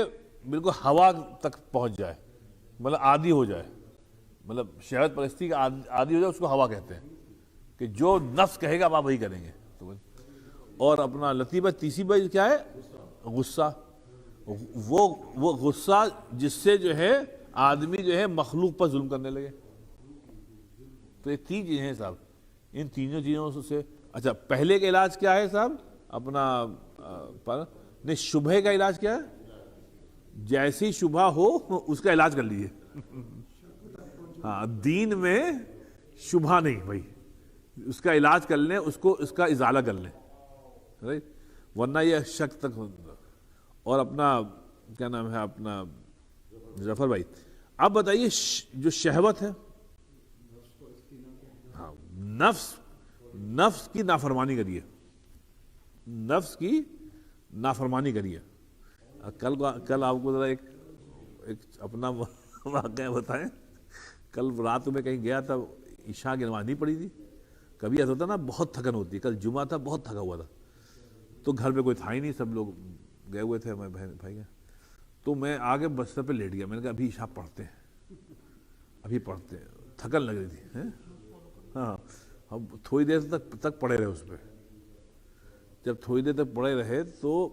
بالکل ہوا تک پہنچ جائے, مطلب عادی ہو جائے, مطلب شہوت پرستی کا عادی ہو جائے, اس کو ہوا کہتے ہیں, کہ جو نفس کہے گا آپ وہی کریں گے. اور اپنا لطیفہ تیسری بات کیا ہے, غصہ. وہ غصہ جس سے جو ہے آدمی جو ہے مخلوق پر ظلم کرنے لگے. تو یہ 3 چیزیں ہیں صاحب, ان تینوں چیزوں سے. اچھا, پہلے کا علاج کیا ہے صاحب, اپنا نہیں, شبہ کا علاج کیا ہے, جیسی شبہ ہو اس کا علاج کر لیجیے. ہاں, دین میں شبہ نہیں بھائی, اس کا علاج کر لیں, اس کا ازالہ کر لیں, رائٹ, ورنہ یہ شک تک. اور اپنا کیا نام ہے اپنا ظفر بھائی, آپ بتائیے جو شہوت ہے, ہاں, نفس کی نافرمانی کریے, نفس کی نافرمانی کریے. کل آپ کو ذرا ایک اپنا واقعہ بتائیں. کل رات میں کہیں گیا تھا, عشاء کی نماز نہیں پڑھی تھی. کبھی ایسا ہوتا نا بہت تھکن ہوتی ہے, کل جمعہ تھا, بہت تھکا ہوا تھا, تو گھر پہ کوئی تھا ہی نہیں, سب لوگ گئے ہوئے تھے, میں بھائی گیا, تو میں آگے بستر پہ لیٹ گیا. میں نے کہا ابھی عشاء پڑھتے ہیں, ابھی پڑھتے ہیں, تھکن لگ رہی تھی. ہاں, ہم تھوڑی دیر تک پڑے رہے اس پہ. جب تھوڑی دیر تک پڑے رہے تو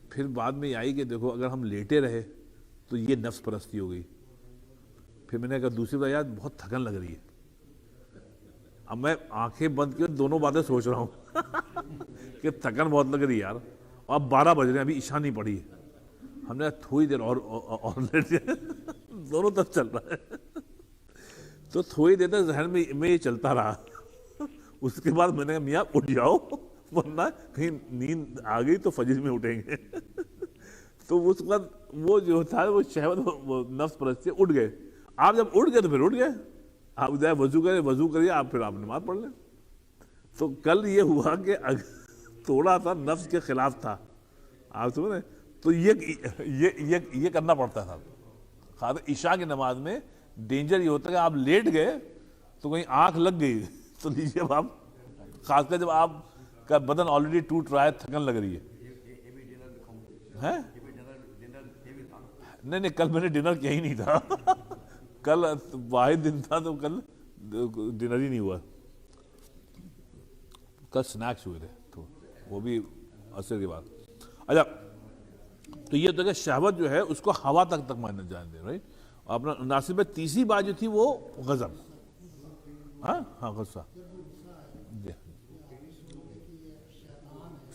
پھر بعد میں یہ آئی کہ دیکھو اگر ہم لیٹے رہے تو یہ نفس پرستی ہو گئی. پھر میں نے کہا دوسری بات, یار بہت تھکن لگ رہی ہے. اب میں آنکھیں بند کی دونوں باتیں سوچ رہا ہوں کہ تھکن بہت لگ رہی ہے یار, اب 12 بج رہے ہیں, ابھی عشاء نہیں پڑھی ہے. ہم نے تھوڑی دیر اور لیٹ جائے, دونوں طرف چل رہا ہے. تو تھوڑی دیر تک ذہن میں یہ چلتا رہا. اس کے بعد میں نے کہا میاں اٹھ جاؤ, ورنہ کہیں نیند آ گئی تو فجر میں اٹھیں گے. تو اس وقت وہ جو تھا وہ شہوت, وہ نفس پرستی, اٹھ گئے. آپ جب اٹھ گئے تو پھر اٹھ گئے, آپ جائے وضو کریے, آپ پھر آپ نماز پڑھ لیں. تو کل یہ ہوا کہ تھوڑا سا نفس کے خلاف تھا, آپ سمجھ رہے, تو یہ کرنا پڑتا تھا. خاص عشاء کی نماز میں ڈینجر یہ ہوتا ہے کہ آپ لیٹ گئے تو کہیں آنکھ لگ گئی تو لیجیے اب آپ, خاص کر جب آپ کا بدن آلریڈی ٹوٹ رہا ہے, تھکن لگ رہی ہے. نہیں, کل میں نے ڈنر کیا ہی نہیں تھا. کل واحد دن تھا تو کل ڈنر ہی نہیں ہوا. کل سنیکس ہوئے تھے تو وہ بھی عصر کے بعد. اچھا, تو یہ ہوتا ہے کہ شہوت جو ہے اس کو ہوا تک ماننا جان دیں, رائٹ. اپنا ناصر میں تیسری بات جو تھی وہ غضب, ہاں غصہ,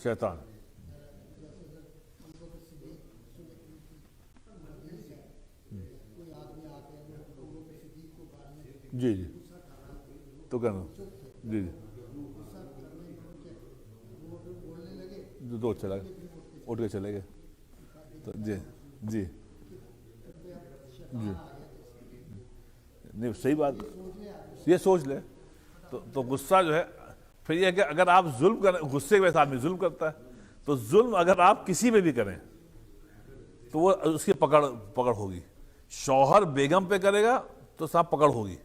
شیطان. جی تو کہنا, جی تو چلا گیا, اٹھ کے چلے گئے. تو جی نہیں, صحیح بات, یہ سوچ لے. تو غصہ جو ہے پھر یہ ہے کہ اگر آپ ظلم کریں, غصے کے وجہ سے آدمی ظلم کرتا ہے, تو ظلم اگر آپ کسی پہ بھی کریں تو وہ اس کی پکڑ ہوگی. شوہر بیگم پہ کرے گا تو صاحب پکڑ ہوگی,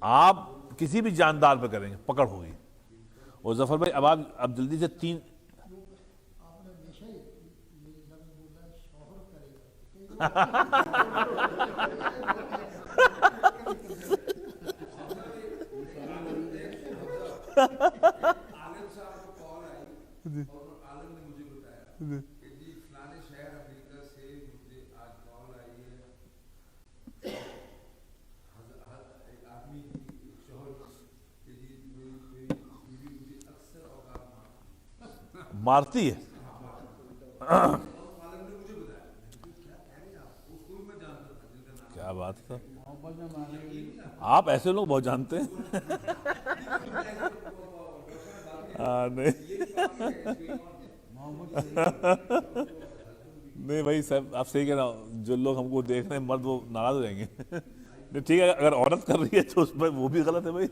آپ کسی بھی جاندار پہ کریں گے پکڑ ہوگی. اور ظفر بھائی اب جلدی سے تین مارتی ہے. کیا بات ہے, آپ ایسے لوگ بہت جانتے ہیں. نہیں بھائی صاحب آپ صحیح کہہ رہا ہوں, جو لوگ ہم کو دیکھ رہے ہیں مرد وہ ناراض ہو جائیں گے. نہیں ٹھیک ہے, اگر عورت کر رہی ہے تو اس میں وہ بھی غلط ہے بھائی.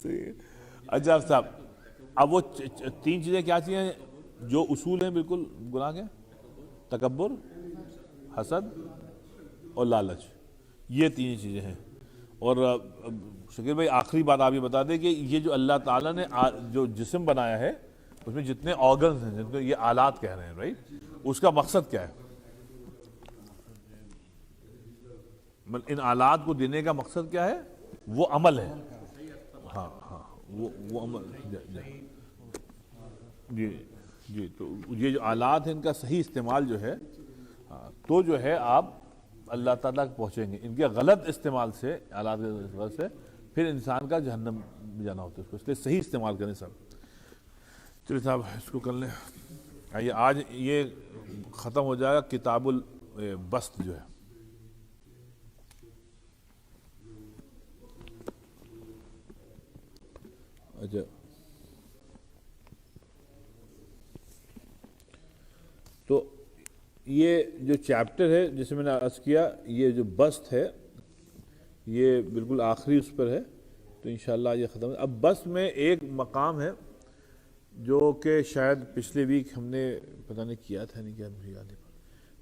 صحیح ہے. اچھا صاحب اب وہ تین چیزیں کیا چیزیں جو اصول ہیں بالکل گناہ کے؟ تکبر, حسد اور لالچ, یہ تین چیزیں ہیں. اور شکیل بھائی آخری بات آپ یہ بتا دیں کہ یہ جو اللہ تعالیٰ نے جو جسم بنایا ہے اس میں جتنے آرگنز ہیں جن کو یہ آلات کہہ رہے ہیں رائٹ, اس کا مقصد کیا ہے؟ ان آلات کو دینے کا مقصد کیا ہے؟ وہ عمل ہے. ہاں ہاں وہ عمل. جی جی تو یہ جو آلات ہیں ان کا صحیح استعمال جو ہے تو جو ہے آپ اللہ تعالیٰ کو پہنچیں گے. ان کے غلط استعمال سے, آلات کے استعمال سے پھر انسان کا جہنم میں جانا ہوتا ہے اس کو, اس لیے صحیح استعمال کریں سب. چلیے صاحب اس کو کر لیں. آئیے آج یہ ختم ہو جائے گا کتاب البسط جو ہے. اچھا تو یہ جو چیپٹر ہے جسے میں نے عرض کیا, یہ جو بسط ہے یہ بالکل آخری اس پر ہے, تو انشاءاللہ یہ ختم ہے. اب بسط میں ایک مقام ہے جو کہ شاید پچھلے ویک ہم نے پتہ نہیں کیا تھا, نہیں کیا مجھے یاد نہیں.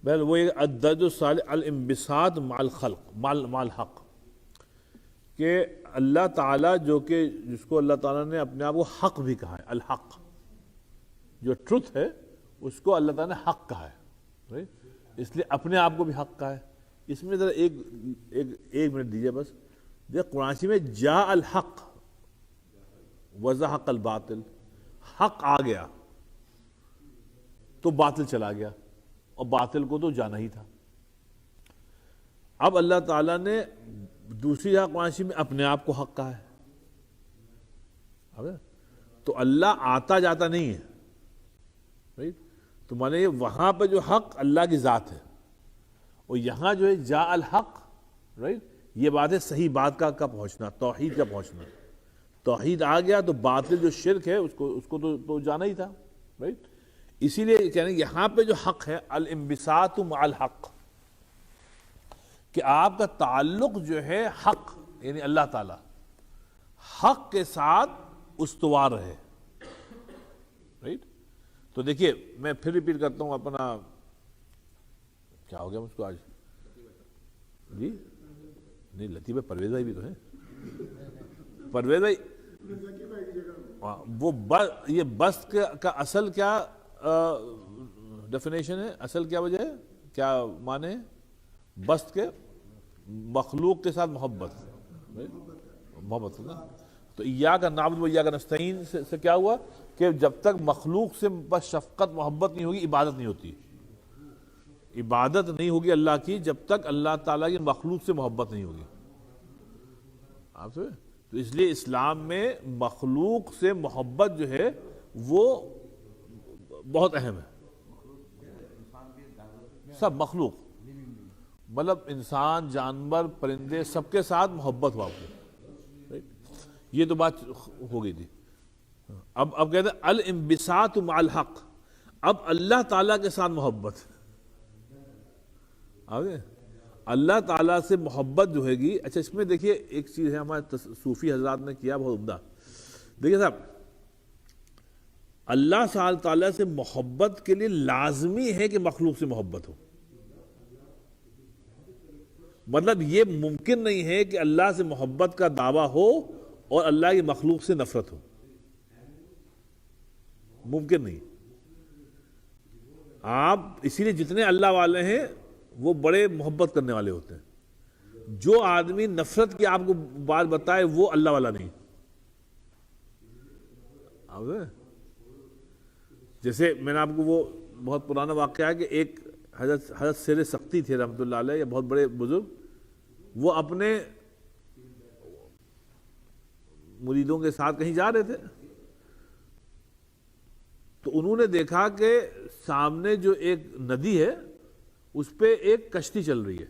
بہرحال وہ ایک الدرج الصالح الانبساط مع الخلق مع الحق, کہ اللہ تعالیٰ جو کہ جس کو اللہ تعالیٰ نے اپنے آپ کو حق بھی کہا ہے, الحق جو ٹروتھ ہے اس کو اللہ تعالیٰ نے حق کہا ہے, اس لیے اپنے آپ کو بھی حق کہا ہے. اس میں ذرا ایک منٹ دیجیے بس. دیکھ قرآن میں جاء الحق وزحق الباطل, حق آ گیا تو باطل چلا گیا, اور باطل کو تو جانا ہی تھا. اب اللہ تعالیٰ نے دوسری جگہ قرآن میں اپنے آپ کو حق کہا ہے, تو اللہ آتا جاتا نہیں ہے, تو مانے وہاں پہ جو حق اللہ کی ذات ہے, اور یہاں جو ہے جاء الحق, رائٹ, یہ بات ہے صحیح بات کا پہنچنا, توحید کا پہنچنا. توحید آ گیا تو باطل جو شرک ہے اس کو تو جانا ہی تھا, رائٹ. اسی لیے کہنے یہاں پہ جو حق ہے الانبساط مع الحق, کہ آپ کا تعلق جو ہے حق یعنی اللہ تعالی حق کے ساتھ استوار رہے, رائٹ. تو دیکھیے میں پھر ریپیٹ کرتا ہوں اپنا, کیا ہو گیا مجھ کو آج جی, نہیں لطیف بھائی پرویز بھائی بھی تو ہیں, پرویز بھائی وہ یہ بسط کا اصل کیا ڈیفینیشن ہے, اصل کیا وجہ ہے, کیا معنی ہے بسط کے؟ مخلوق کے ساتھ محبت نا. تو ایاک نعبد و ایاک نستعین سے کیا ہوا کہ جب تک مخلوق سے بس شفقت محبت نہیں ہوگی عبادت نہیں ہوتی. عبادت نہیں ہوگی اللہ کی جب تک اللہ تعالیٰ کی مخلوق سے محبت نہیں ہوگی. آپ سے تو اس لیے اسلام میں مخلوق سے محبت جو ہے وہ بہت اہم ہے. سب مخلوق مطلب انسان, جانور, پرندے, سب کے ساتھ محبت ہوا آپ کو, یہ تو بات ہو گئی تھی. اب کہتے ہیں الانبساط مع الحق, اب اللہ تعالیٰ کے ساتھ محبت. آگے اللہ تعالیٰ سے محبت جو ہے گی. اچھا اس میں دیکھیے ایک چیز ہے ہمارے صوفی حضرات نے کیا بہت عمدہ. دیکھیے صاحب اللہ تعالیٰ سے محبت کے لیے لازمی ہے کہ مخلوق سے محبت ہو. مطلب یہ ممکن نہیں ہے کہ اللہ سے محبت کا دعویٰ ہو اور اللہ کی مخلوق سے نفرت ہو. ممکن نہیں. آپ اسی لیے جتنے اللہ والے ہیں وہ بڑے محبت کرنے والے ہوتے ہیں. جو آدمی نفرت کی آپ کو بات بتائے وہ اللہ والا نہیں. جیسے میں نے آپ کو وہ بہت پرانا واقعہ ہے کہ ایک حضرت سیر سختی تھے رحمۃ اللہ علیہ، یا بہت بڑے بزرگ، وہ اپنے مریدوں کے ساتھ کہیں جا رہے تھے تو انہوں نے دیکھا کہ سامنے جو ایک ندی ہے اس پہ ایک کشتی چل رہی ہے.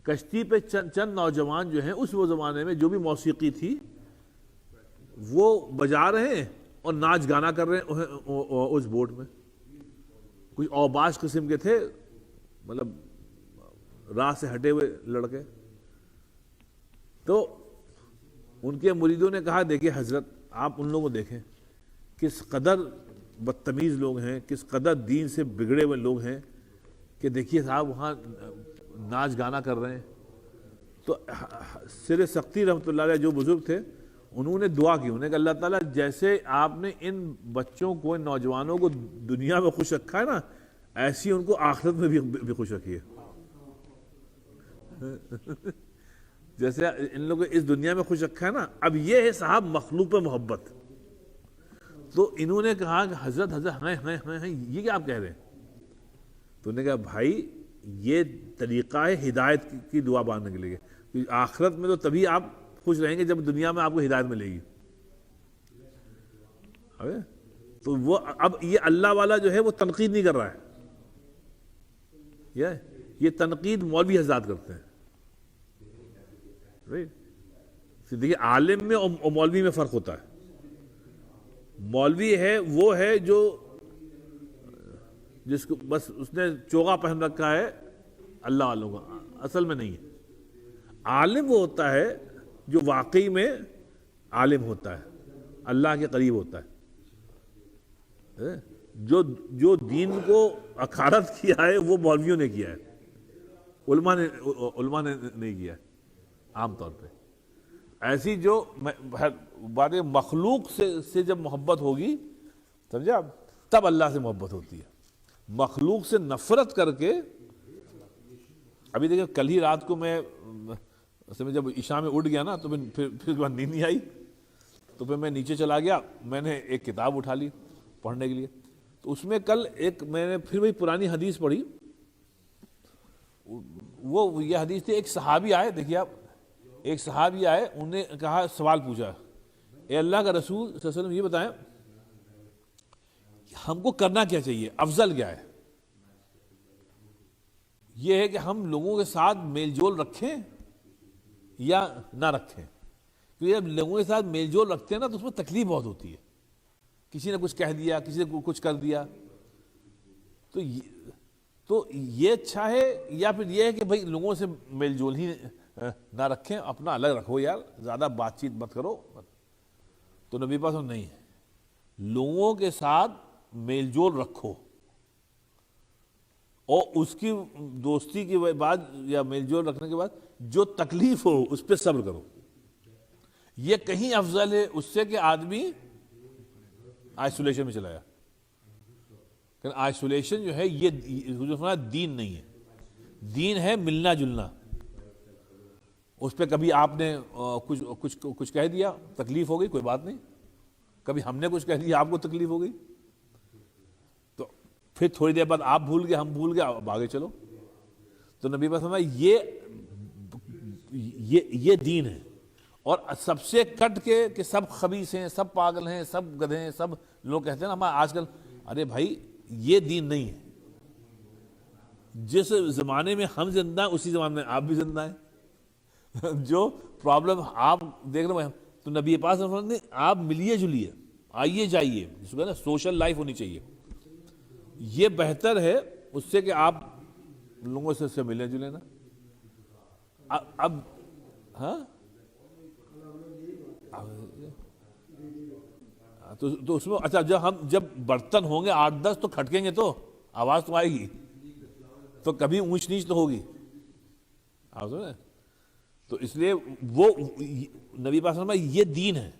کشتی پہ چند نوجوان جو ہیں اس وہ زمانے میں جو بھی موسیقی تھی وہ بجا رہے ہیں اور ناچ گانا کر رہے ہیں اس بوٹ میں. کچھ اوباش قسم کے تھے، مطلب راہ سے ہٹے ہوئے لڑکے. تو ان کے مریدوں نے کہا دیکھیے حضرت، آپ ان لوگوں کو دیکھیں کس قدر بدتمیز لوگ ہیں، کس قدر دین سے بگڑے ہوئے لوگ ہیں، کہ دیکھیے صاحب وہاں ناچ گانا کر رہے ہیں. تو سر سختی رحمۃ اللہ علیہ جو بزرگ تھے انہوں نے دعا کی، انہوں نے کہا اللہ تعالیٰ جیسے آپ نے ان بچوں کو، ان نوجوانوں کو دنیا میں خوش رکھا ہے نا، ایسی ان کو آخرت میں بھی خوش رکھیے. جیسے ان لوگوں کو اس دنیا میں خوش رکھا ہے نا. اب یہ ہے صاحب مخلوق پہ محبت. تو انہوں نے کہا کہ حضرت ہیں یہ کیا آپ کہہ رہے ہیں؟ تو انہوں نے کہا بھائی یہ طریقہ ہے ہدایت کی دعا مانگنے کے لیے. آخرت میں تو تبھی آپ خوش رہیں گے جب دنیا میں آپ کو ہدایت ملے گی. تو وہ اب یہ اللہ والا جو ہے وہ تنقید نہیں کر رہا ہے، یہ تنقید مولوی حضرات کرتے ہیں. دیکھیے عالم میں اور مولوی میں فرق ہوتا ہے. مولوی ہے وہ ہے جو جس کو بس اس نے چوغا پہن رکھا ہے اللہ والوں کا، اصل میں نہیں ہے. عالم وہ ہوتا ہے جو واقعی میں عالم ہوتا ہے، اللہ کے قریب ہوتا ہے، جو دین کو اکھاڑت کیا ہے وہ مولویوں نے کیا ہے، علماء نے نہیں کیا ہے عام طور پہ. ایسی جو بات مخلوق سے جب محبت ہوگی سمجھے آپ، تب اللہ سے محبت ہوتی ہے. مخلوق سے نفرت کر کے، ابھی دیکھیں کل ہی رات کو میں جب عشاء میں اٹھ گیا نا تو پھر نیند نہیں آئی، تو پھر میں نیچے چلا گیا. میں نے ایک کتاب اٹھا لی پڑھنے کے لیے. تو اس میں کل میں نے پھر وہی پرانی حدیث پڑھی. وہ یہ حدیث تھی، ایک صحابی آئے، دیکھیے آپ، ایک صحابی آئے، انہوں نے کہا، سوال پوچھا، اے اللہ کا رسول صلی اللہ علیہ وسلم یہ بتائیں ہم کو کرنا کیا چاہیے، افضل کیا ہے؟ یہ ہے کہ ہم لوگوں کے ساتھ میل جول رکھیں یا نہ رکھیں. کیونکہ جب لوگوں کے ساتھ میل جول رکھتے ہیں نا تو اس میں تکلیف بہت ہوتی ہے. کسی نے کچھ کہہ دیا، کسی نے کچھ کر دیا، تو یہ اچھا ہے، یا پھر یہ ہے کہ بھائی لوگوں سے میل جول ہی نہ رکھیں، اپنا الگ رکھو یار، زیادہ بات چیت مت کرو. تو نبی پاس نہیں ہے، لوگوں کے ساتھ میل جول رکھو اور اس کی دوستی کے بعد یا میل جول رکھنے کے بعد جو تکلیف ہو اس پہ صبر کرو. یہ کہیں افضل ہے اس سے کہ آدمی آئسولیشن میں چلا جائے. آئسولیشن جو ہے یہ دین نہیں ہے. دین ہے ملنا جلنا. اس پہ کبھی آپ نے کچھ کہہ دیا، تکلیف ہو گئی، کوئی بات نہیں. کبھی ہم نے کچھ کہہ دیا، آپ کو تکلیف ہو گئی، تو پھر تھوڑی دیر بعد آپ بھول گئے، ہم بھول گئے، اب آگے چلو. تو نبی پاک فرمایا یہ دین ہے. اور سب سے کٹ کے کہ سب خبیث ہیں، سب پاگل ہیں، سب گدھے ہیں، سب لوگ کہتے ہیں نا ہمارا آج کل، ارے بھائی یہ دین نہیں ہے. جس زمانے میں ہم زندہ ہیں اسی زمانے میں آپ بھی زندہ ہیں. جو پرابلم آپ دیکھ رہے ہیں تو نبی پاک صلی اللہ علیہ وسلم نے آپ ملیے جلیے، آئیے جائیے، جس کو کہتے ہیں سوشل لائف ہونی چاہیے. یہ بہتر ہے اس سے کہ آپ لوگوں سے ملیں جلیں نا. اب ہاں تو اس میں اچھا جب برتن ہوں گے 8-10 تو کھٹکیں گے تو آواز تو آئے گی، تو کبھی اونچ نیچ تو ہوگی. آپ سمجھے؟ تو اس لیے وہ نبی پاک صلی اللہ علیہ وسلم یہ دین ہے،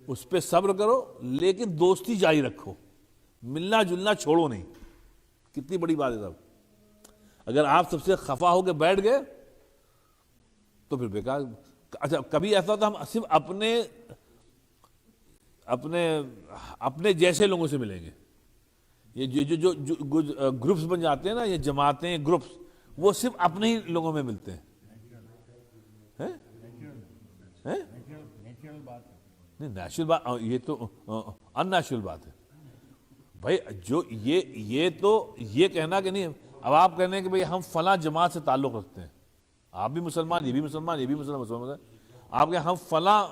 اس پہ صبر کرو لیکن دوستی جاری رکھو، ملنا جلنا چھوڑو نہیں. کتنی بڑی بات ہے صاحب. اگر آپ سب سے خفا ہو کے بیٹھ گئے تو پھر بیکار. اچھا کبھی ایسا ہوتا ہم صرف اپنے جیسے لوگوں سے ملیں گے. یہ جو گروپس بن جاتے ہیں نا، یہ جماعتیں گروپس، وہ صرف اپنے ہی لوگوں میں ملتے ہیں. نیچرل بات ہے. نہیں نیچرل بات، یہ تو ان نیچرل بات ہے بھائی. جو یہ تو یہ کہنا کہ نہیں، اب آپ کہنے ہیں کہ بھئی ہم فلاں جماعت سے تعلق رکھتے ہیں، آپ بھی مسلمان، یہ بھی مسلمان، یہ بھی مسلمان، آپ کہ ہم فلاں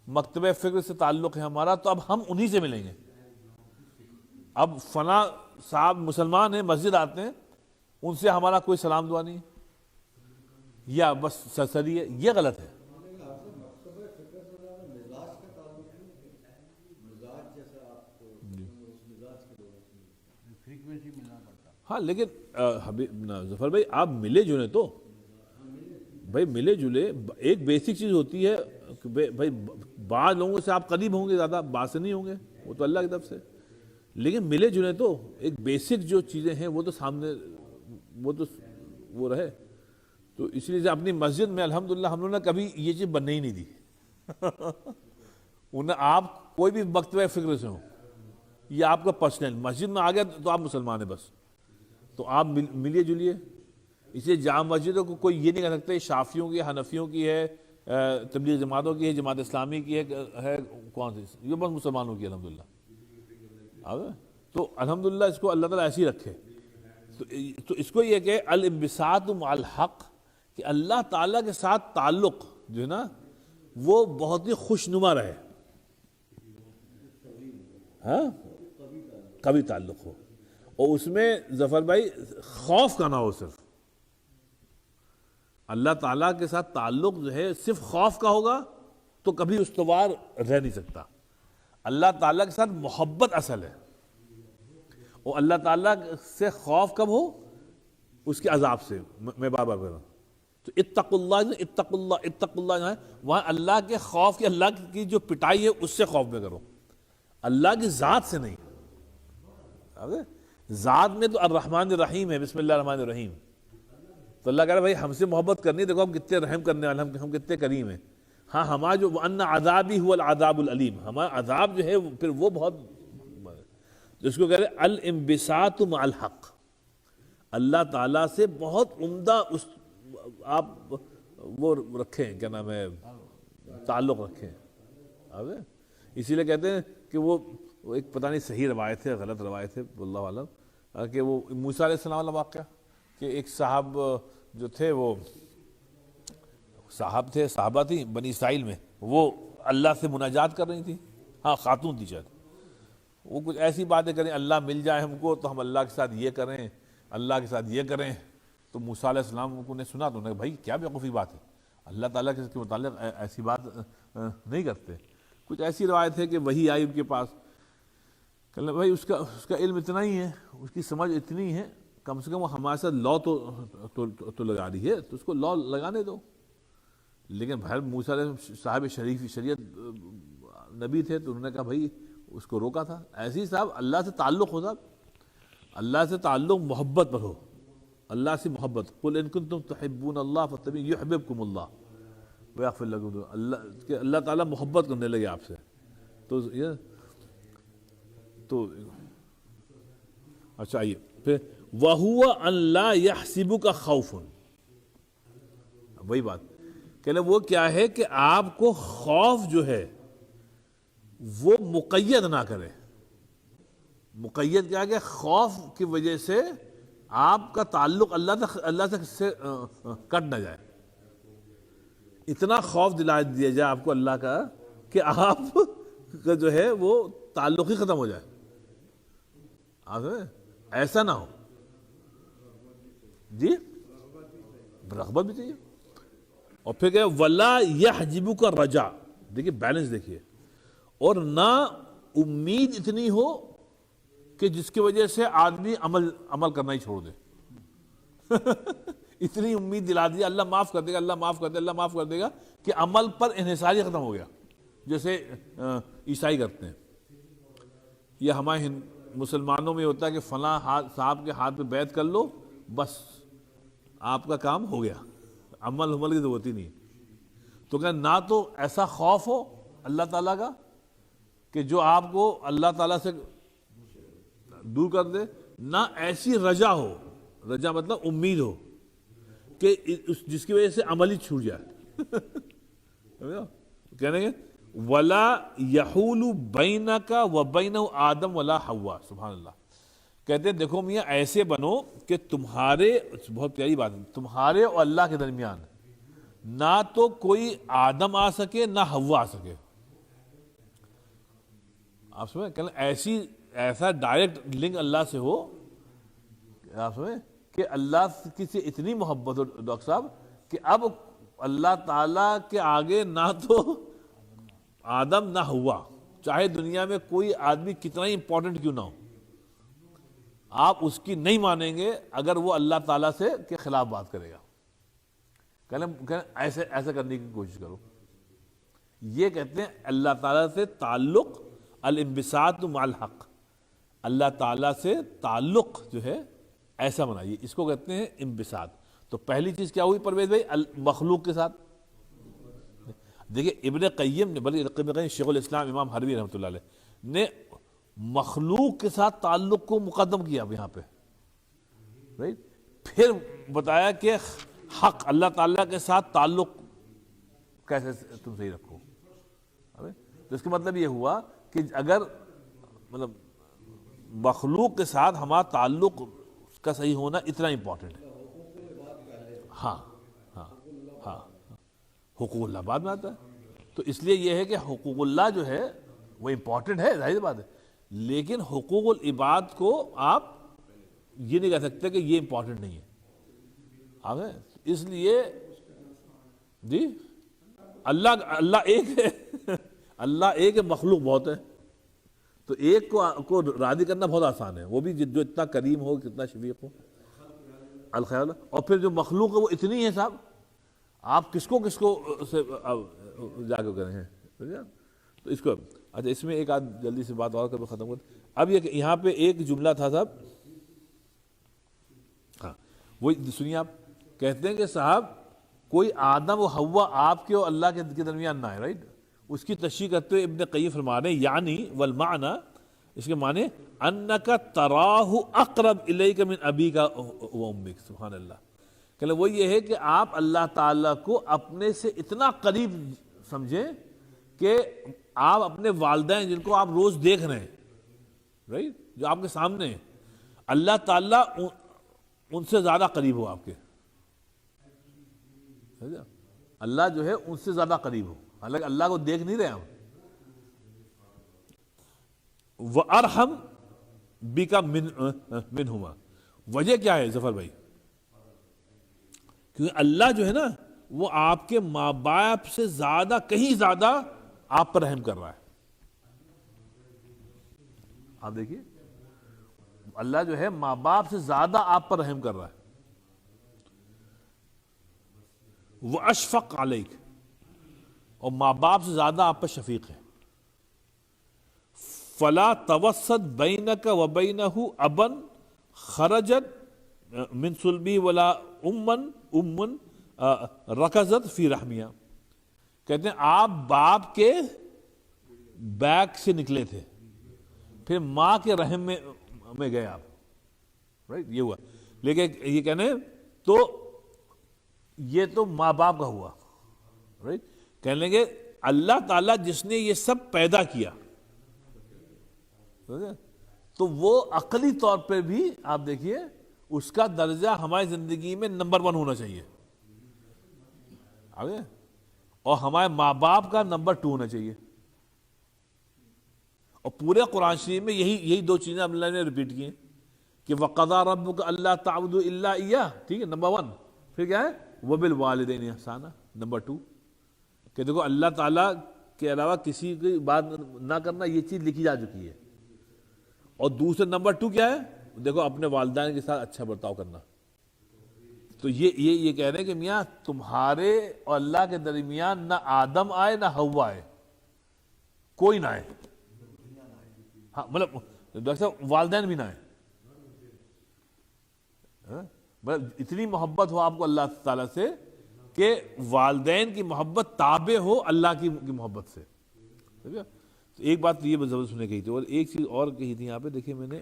مکتبہ فکر سے تعلق ہے ہمارا، تو اب ہم انہی سے ملیں گے. اب فلاں صاحب مسلمان ہیں، مسجد آتے ہیں، ان سے ہمارا کوئی سلام دعا نہیں یا بس سرسری ہے، یہ غلط ہے. فریکوینسی ملنا پڑتا. ہاں لیکن ظفر بھائی آپ ملے جلے تو بھائی ملے جلے. ایک بیسک چیز ہوتی ہے کہ بھائی بعض لوگوں سے آپ قریب ہوں گے، زیادہ بات سے نہیں ہوں گے، وہ تو اللہ کی طرف سے، لیکن ملے جلے تو ایک بیسک جو چیزیں ہیں وہ تو سامنے وہ رہے. تو اس لیے اپنی مسجد میں الحمدللہ ہم لوگوں نے کبھی یہ چیز بننے ہی نہیں دی. انہیں آپ کوئی بھی مکتبہ فکر سے ہوں، یہ آپ کا پرسنل مسجد میں آ گیا تو آپ مسلمان ہیں بس، تو آپ ملیے جلیے. اس لیے جامع مسجدوں کو کوئی یہ نہیں کہہ سکتے شافیوں کی، حنفیوں کی ہے، تبلیغ جماعتوں کی ہے، جماعت اسلامی کی ہے کون سی، یہ بس مسلمانوں کی الحمدللہ. تو الحمدللہ اس کو اللہ تعالیٰ ایسے ہی رکھے. تو اس کو یہ کہ الانبساط مع الحق، کہ اللہ تعالیٰ کے ساتھ تعلق جو ہے نا وہ بہت ہی خوشنما رہے. ہاں کبھی تعلق ہو، اور اس میں ظفر بھائی خوف کا نہ ہو. صرف اللہ تعالیٰ کے ساتھ تعلق جو ہے صرف خوف کا ہوگا تو کبھی استوار رہ نہیں سکتا. اللہ تعالیٰ کے ساتھ محبت اصل ہے، اور اللہ تعالیٰ سے خوف کب ہو؟ اس کے عذاب سے. میں بار بار کہہ رہا ہوں تو اتقوا اللہ جو ہے وہاں اللہ کے خوف کی، اللہ کی جو پٹائی ہے اس سے خوف میں کرو، اللہ کی ذات سے نہیں. ذات میں تو الرحمن الرحیم ہے، بسم اللہ الرحمن الرحیم. تو اللہ کہہ رہا ہے بھائی ہم سے محبت کرنی، دیکھو ہم کتنے رحم کرنے والے، ہم کتنے کریم ہیں. ہاں ہمارا جو وَأَنَّ عَذَابِي هُوَ الْعَذَابُ الْعَلِيمُ، ہمارا عذاب جو ہے پھر وہ بہت، جس کو کہہ رہے ہیں الانبساط مع الحق، اللہ تعالیٰ سے بہت عمدہ آپ وہ رکھیں، کیا نام ہے، تعلق رکھیں. اسی لیے کہتے ہیں کہ وہ ایک پتہ نہیں صحیح روایت ہے غلط روایت ہے واللہ عالم، کہ وہ موسیٰ علیہ السلام والا واقعہ کہ ایک صاحب جو تھے، وہ صحابہ تھی بنی اسرائیل میں، وہ اللہ سے مناجات کر رہی تھی. ہاں خاتون تھی شاید، وہ کچھ ایسی باتیں کریں اللہ مل جائے ہم کو تو ہم اللہ کے ساتھ یہ کریں، اللہ کے ساتھ یہ کریں. تو موسیٰ علیہ السلام کو نے سنا تو انہوں نے بھائی کیا بیوقوفی بات ہے، اللہ تعالیٰ کے متعلق ایسی بات نہیں کرتے. کچھ ایسی روایت ہے کہ وہی آئی ان کے پاس، کہ بھائی اس کا علم اتنا ہی ہے، اس کی سمجھ اتنی ہے، کم سے کم وہ ہمارے ساتھ لا تو لگا رہی ہے تو اس کو لا لگانے دو. لیکن بھائی موسیٰ علیہ صاحب شریعت نبی تھے تو انہوں نے کہا بھائی اس کو روکا تھا. ایسے ہی صاحب اللہ سے تعلق ہو، صاحب اللہ سے تعلق محبت پر ہو، اللہ سے محبت. قل ان کنتم تحبون اللہ فاتبعونی یحببکم اللہ ویغفر لکم. اللہ تعالیٰ محبت کرنے لگے آپ سے. تو اچھا آئیے پھر وَهُوَ أَن لَا يَحْسِبُكَ خَوْفٌ، وہی بات کہ وہ کیا ہے کہ آپ کو خوف جو ہے وہ مقید نہ کرے. مقید کیا کہ خوف کی وجہ سے آپ کا تعلق اللہ سے کٹ نہ جائے. اتنا خوف دلا دیا جائے آپ کو اللہ کا کہ آپ کا جو ہے وہ تعلق ہی ختم ہو جائے. ایسا نہ ہو جی، رغبت بھی چاہیے. اور پھر کہ وَلَا يَحْجِبُكَ الرَّجَاءُ، دیکھیے بیلنس دیکھیے، اور نہ امید اتنی ہو کہ جس کی وجہ سے آدمی عمل کرنا ہی چھوڑ دے. اتنی امید دلا دی اللہ معاف کر دے گا، اللہ معاف کر دے، اللہ معاف کر دے گا، کہ عمل پر انحصاری ختم ہو گیا. جیسے عیسائی کرتے ہیں، یا ہمارے مسلمانوں میں ہوتا ہے کہ فلاں صاحب کے ہاتھ پہ بیعت کر لو، بس آپ کا کام ہو گیا، عمل کی ضرورت ہی نہیں. تو کہ نہ تو ایسا خوف ہو اللہ تعالیٰ کا کہ جو آپ کو اللہ تعالیٰ سے دور کر دے، نہ ایسی رجا ہو، رجا مطلب امید ہو کہ جس کی وجہ سے عمل ہی چھوٹ جائے. کہنے گے وَلَا يَحُولُ بَيْنَكَ وَبَيْنَهُ آدم وَلَا حَوَّا. سبحان اللہ. کہتے ہیں دیکھو میاں ایسے بنو کہ تمہارے، بہت پیاری بات ہے، تمہارے اور اللہ کے درمیان نہ تو کوئی آدم آ سکے نہ حوا آ سکے. آپ سمجھیں کہ ایسا ڈائریکٹ لنک اللہ سے ہو، آپ سمجھیں کہ اللہ کی سے اتنی محبت ہو ڈاکٹر صاحب کہ اب اللہ تعالیٰ کے آگے نہ تو آدم نہ ہوا، چاہے دنیا میں کوئی آدمی کتنا ہی امپورٹنٹ کیوں نہ ہو، آپ اس کی نہیں مانیں گے اگر وہ اللہ تعالیٰ سے کے خلاف بات کرے گا. ایسے کرنے کی کوشش کرو. یہ کہتے ہیں اللہ تعالیٰ سے تعلق، الانبساط مع الحق، اللہ تعالیٰ سے تعلق جو ہے ایسا بنائیے، اس کو کہتے ہیں انبساط. تو پہلی چیز کیا ہوئی پرویز بھائی؟ مخلوق کے ساتھ. دیکھیں ابن قیم نے، بلکہ ابن قیم شیخ الاسلام امام حربی رحمۃ اللہ علیہ نے مخلوق کے ساتھ تعلق کو مقدم کیا یہاں پہ، رائٹ. پھر بتایا کہ حق اللہ تعالیٰ کے ساتھ تعلق کیسے تم صحیح رکھو. تو اس کا مطلب یہ ہوا کہ اگر مطلب مخلوق کے ساتھ ہمارا تعلق کا صحیح ہونا اتنا امپورٹنٹ ہے. ہاں ہاں ہاں حقوق اللہ بعد میں آتا ہے. تو اس لیے یہ ہے کہ حقوق اللہ جو ہے وہ امپورٹنٹ ہے، ظاہر بات ہے، لیکن حقوق العباد کو آپ یہ نہیں کہہ سکتے کہ یہ امپورٹنٹ نہیں ہے. آگے اس لیے جی اللہ ایک ہے، اللہ ایک ہے، مخلوق بہت ہے. تو ایک کو راضی کرنا بہت آسان ہے، وہ بھی جو اتنا کریم ہو، کتنا شفیق ہو، الخیال. اور پھر جو مخلوق ہے وہ اتنی ہے صاحب، آپ کس کو سے جا کے کریں ہیں. تو اس کو اچھا اس میں ایک آدھ جلدی سے بات اور کر ختم کر. اب یہ یہاں پہ ایک جملہ تھا صاحب، ہاں وہ سنیے. آپ کہتے ہیں کہ صاحب کوئی آدم و حوا آپ کے اور اللہ کے درمیان نہ ہے، رائٹ. اس کی تشریح کرتے ہوئے ابن قیم فرما رہے ہیں یعنی والمعنی، اس کے معنی انک تراہ اقرب الیک من ابیک و امک. سبحان اللہ. کہ وہ یہ ہے کہ آپ اللہ تعالیٰ کو اپنے سے اتنا قریب سمجھیں کہ آپ اپنے والدین جن کو آپ روز دیکھ رہے ہیں، رائٹ، جو آپ کے سامنے ہیں، اللہ تعالیٰ ان سے زیادہ قریب ہو آپ کے. اللہ جو ہے ان سے زیادہ قریب ہو، حالانکہ اللہ کو دیکھ نہیں رہے ہم. وَأَرْحَمْ بِكَ مِنْهُمَا. وجہ کیا ہے ظفر بھائی؟ کیونکہ اللہ جو ہے نا وہ آپ کے ماں باپ سے زیادہ، کہیں زیادہ آپ پر رحم کر رہا ہے. آپ دیکھیے اللہ جو ہے ماں باپ سے زیادہ آپ پر رحم کر رہا ہے. وَأَشْفَقْ عَلَيْكَ، اور ماں باپ سے زیادہ آپ پر شفیق ہے. فَلَا تَوَسَّطْ بَيْنَكَ وَبَيْنَهُ أَبًا خَرَجَتْ مِنْ صُلْبِهِ وَلَا أُمٌّ رَكَزَتْ فِي رَحْمِهَا. کہتے ہیں آپ باپ کے بیک سے نکلے تھے، پھر ماں کے رحم میں گئے آپ، رائٹ. یہ ہوا. لیکن یہ کہنے تو یہ تو ماں باپ کا ہوا، رائٹ. کہنے لگے اللہ تعالیٰ جس نے یہ سب پیدا کیا، تو وہ عقلی طور پہ بھی آپ دیکھیے اس کا درجہ ہماری زندگی میں نمبر 1 ہونا چاہیے، آگے، اور ہمارے ماں باپ کا نمبر 2 ہونا چاہیے. اور پورے قرآن شریف میں یہی 2 چیزیں اللہ نے ریپیٹ کی ہیں کہ وَقَضَىٰ رَبُّكَ أَلَّا تَعْبُدُوا إِلَّا إِيَّاهُ، ٹھیک ہے، نمبر 1. پھر کیا ہے؟ وَبِالْوَالِدَيْنِ إِحْسَانًا، نمبر 2. کہ دیکھو اللہ تعالیٰ کے علاوہ کسی کی بات نہ کرنا، یہ چیز لکھی جا چکی ہے. اور دوسرے نمبر 2 کیا ہے؟ دیکھو اپنے والدین کے ساتھ اچھا برتاؤ کرنا. تو یہ کہہ رہے ہیں کہ میاں تمہارے اور اللہ کے درمیان نہ آدم آئے نہ حوا آئے، کوئی نہ آئے. ہاں مطلب ڈاکٹر صاحب والدین بھی نہ آئے. مطلب اتنی محبت ہو آپ کو اللہ تعالیٰ سے کہ والدین کی محبت تابع ہو اللہ کی محبت سے. ٹھیک ہے. تو ایک بات تو یہ زبردست نے کہی تھی، اور ایک چیز اور کہی تھی یہاں پہ دیکھیں میں نے،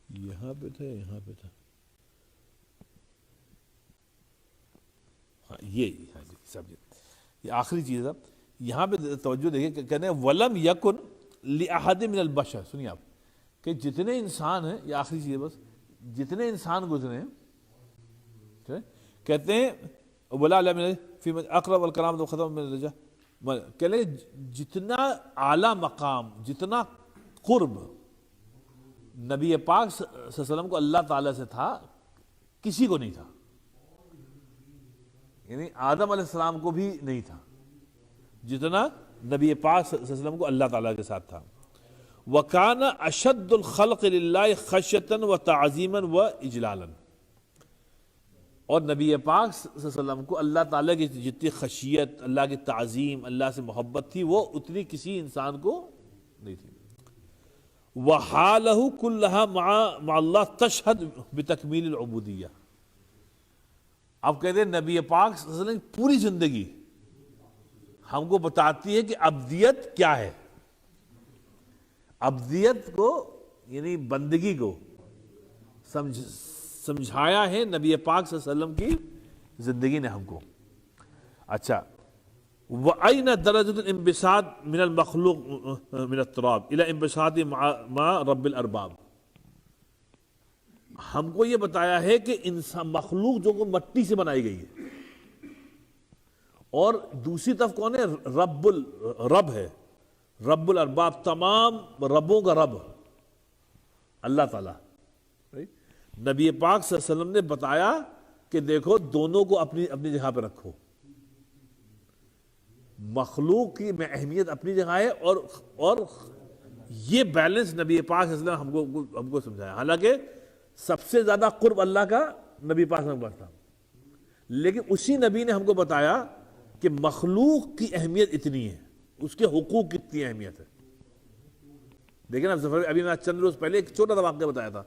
یہاں پہ تھا یہاں پہ تھا، ہاں یہ آخری چیز ہے. یہاں پہ توجہ دیکھیں، کہتے ہیں ولم یکن لأحد من البشر. سنیے آپ کہ جتنے انسان ہیں، یہ آخری چیز ہے بس، جتنے انسان گزرے ہیں، کہتے ہیں ولا فی اقرب الکلام ختم من الرجا، کہہ لیں جتنا اعلیٰ مقام، جتنا قرب نبی پاک صلی اللہ علیہ وسلم کو اللہ تعالیٰ سے تھا، کسی کو نہیں تھا. یعنی آدم علیہ السلام کو بھی نہیں تھا جتنا نبی پاک صلی اللہ علیہ وسلم کو اللہ تعالیٰ کے ساتھ تھا. وَكَانَ أَشَدُّ الْخَلْقِ لِلَّهِ خَشْيَةً وَتَعْظِيمًا وَإِجْلَالًا. اور نبی پاک صلی اللہ علیہ وسلم کو اللہ تعالیٰ کی جتنی خشیت، اللہ کی تعظیم، اللہ سے محبت تھی، وہ اتنی کسی انسان کو نہیں تھی. وَحَالَهُ كُلَّهَا مع اللہ تشهد بتکمیل العبودیہ. اب کہتے ہیں نبی پاک صلی اللہ علیہ وسلم پوری زندگی ہم کو بتاتی ہے کہ ابدیت کیا ہے. ابدیت کو یعنی بندگی کو سمجھایا ہے نبی پاک صلی اللہ علیہ وسلم کی زندگی نے ہم کو. اچھا، وَأَيْنَ دَرَجَةُ الْإِنْبِسَاطِ مِنَ الْمَخْلُوقِ مِنَ التُّرَابِ إِلَى انبساط مع رب الارباب. ہم کو یہ بتایا ہے کہ انسان مخلوق جو کو مٹی سے بنائی گئی ہے، اور دوسری طرف کون ہے؟ رب ہے، رب الارباب، تمام ربوں کا رب اللہ تعالیٰ. نبی پاک صلی اللہ علیہ وسلم نے بتایا کہ دیکھو دونوں کو اپنی اپنی جگہ پہ رکھو. مخلوق کی میں اہمیت اپنی جگہ ہے، اور یہ بیلنس نبی پاک صلی اللہ علیہ وسلم ہم کو سمجھایا. حالانکہ سب سے زیادہ قرب اللہ کا نبی پاک صلی اللہ علیہ وسلم تھا، لیکن اسی نبی نے ہم کو بتایا کہ مخلوق کی اہمیت اتنی ہے، اس کے حقوق کی اتنی اہمیت ہے. دیکھیں نا ظفر، ابھی میں چند روز پہلے ایک چھوٹا سا واقعہ بتایا تھا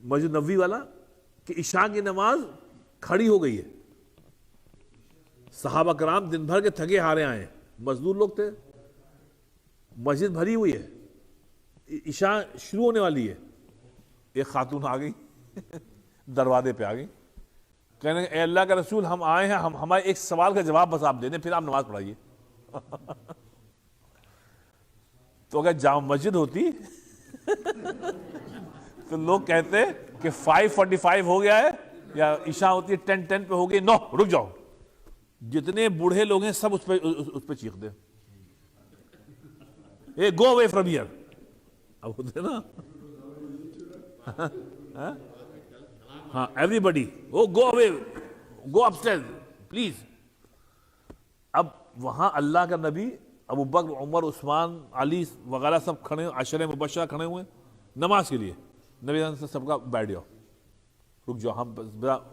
مسجد نبوی والا، کہ عشاء کی نماز کھڑی ہو گئی ہے. صحابہ کرام دن بھر کے تھکے ہارے آئے ہیں، مزدور لوگ تھے، مسجد بھری ہوئی ہے، عشاء شروع ہونے والی ہے. ایک خاتون آ گئی دروازے پہ آ گئی، کہنے اے اللہ کا رسول ہم آئے ہیں، ہمارے ایک سوال کا جواب بس آپ دے دیں، پھر آپ نماز پڑھائیے. تو اگر جامع مسجد ہوتی تو لوگ کہتے کہ 5:45 ہو گیا ہے، یا عشاء ہوتی ہے 10:10 پہ ہو گئی، نو رک جاؤ. جتنے بوڑھے لوگ ہیں سب اس پہ چیخ دے، اے گو اوے فرام ہیئر. اب ہوتے نا ہاں everybody go away, go up stairs please. اب وہاں اللہ کا نبی، ابو بکر، عمر، عثمان، علی وغیرہ سب کھڑے، عشرہ مبشرہ کھڑے ہوئے نماز کے لیے. نبی صلی اللہ علیہ وسلم سب کا بیٹھ جاؤ، رک جاؤ، ہم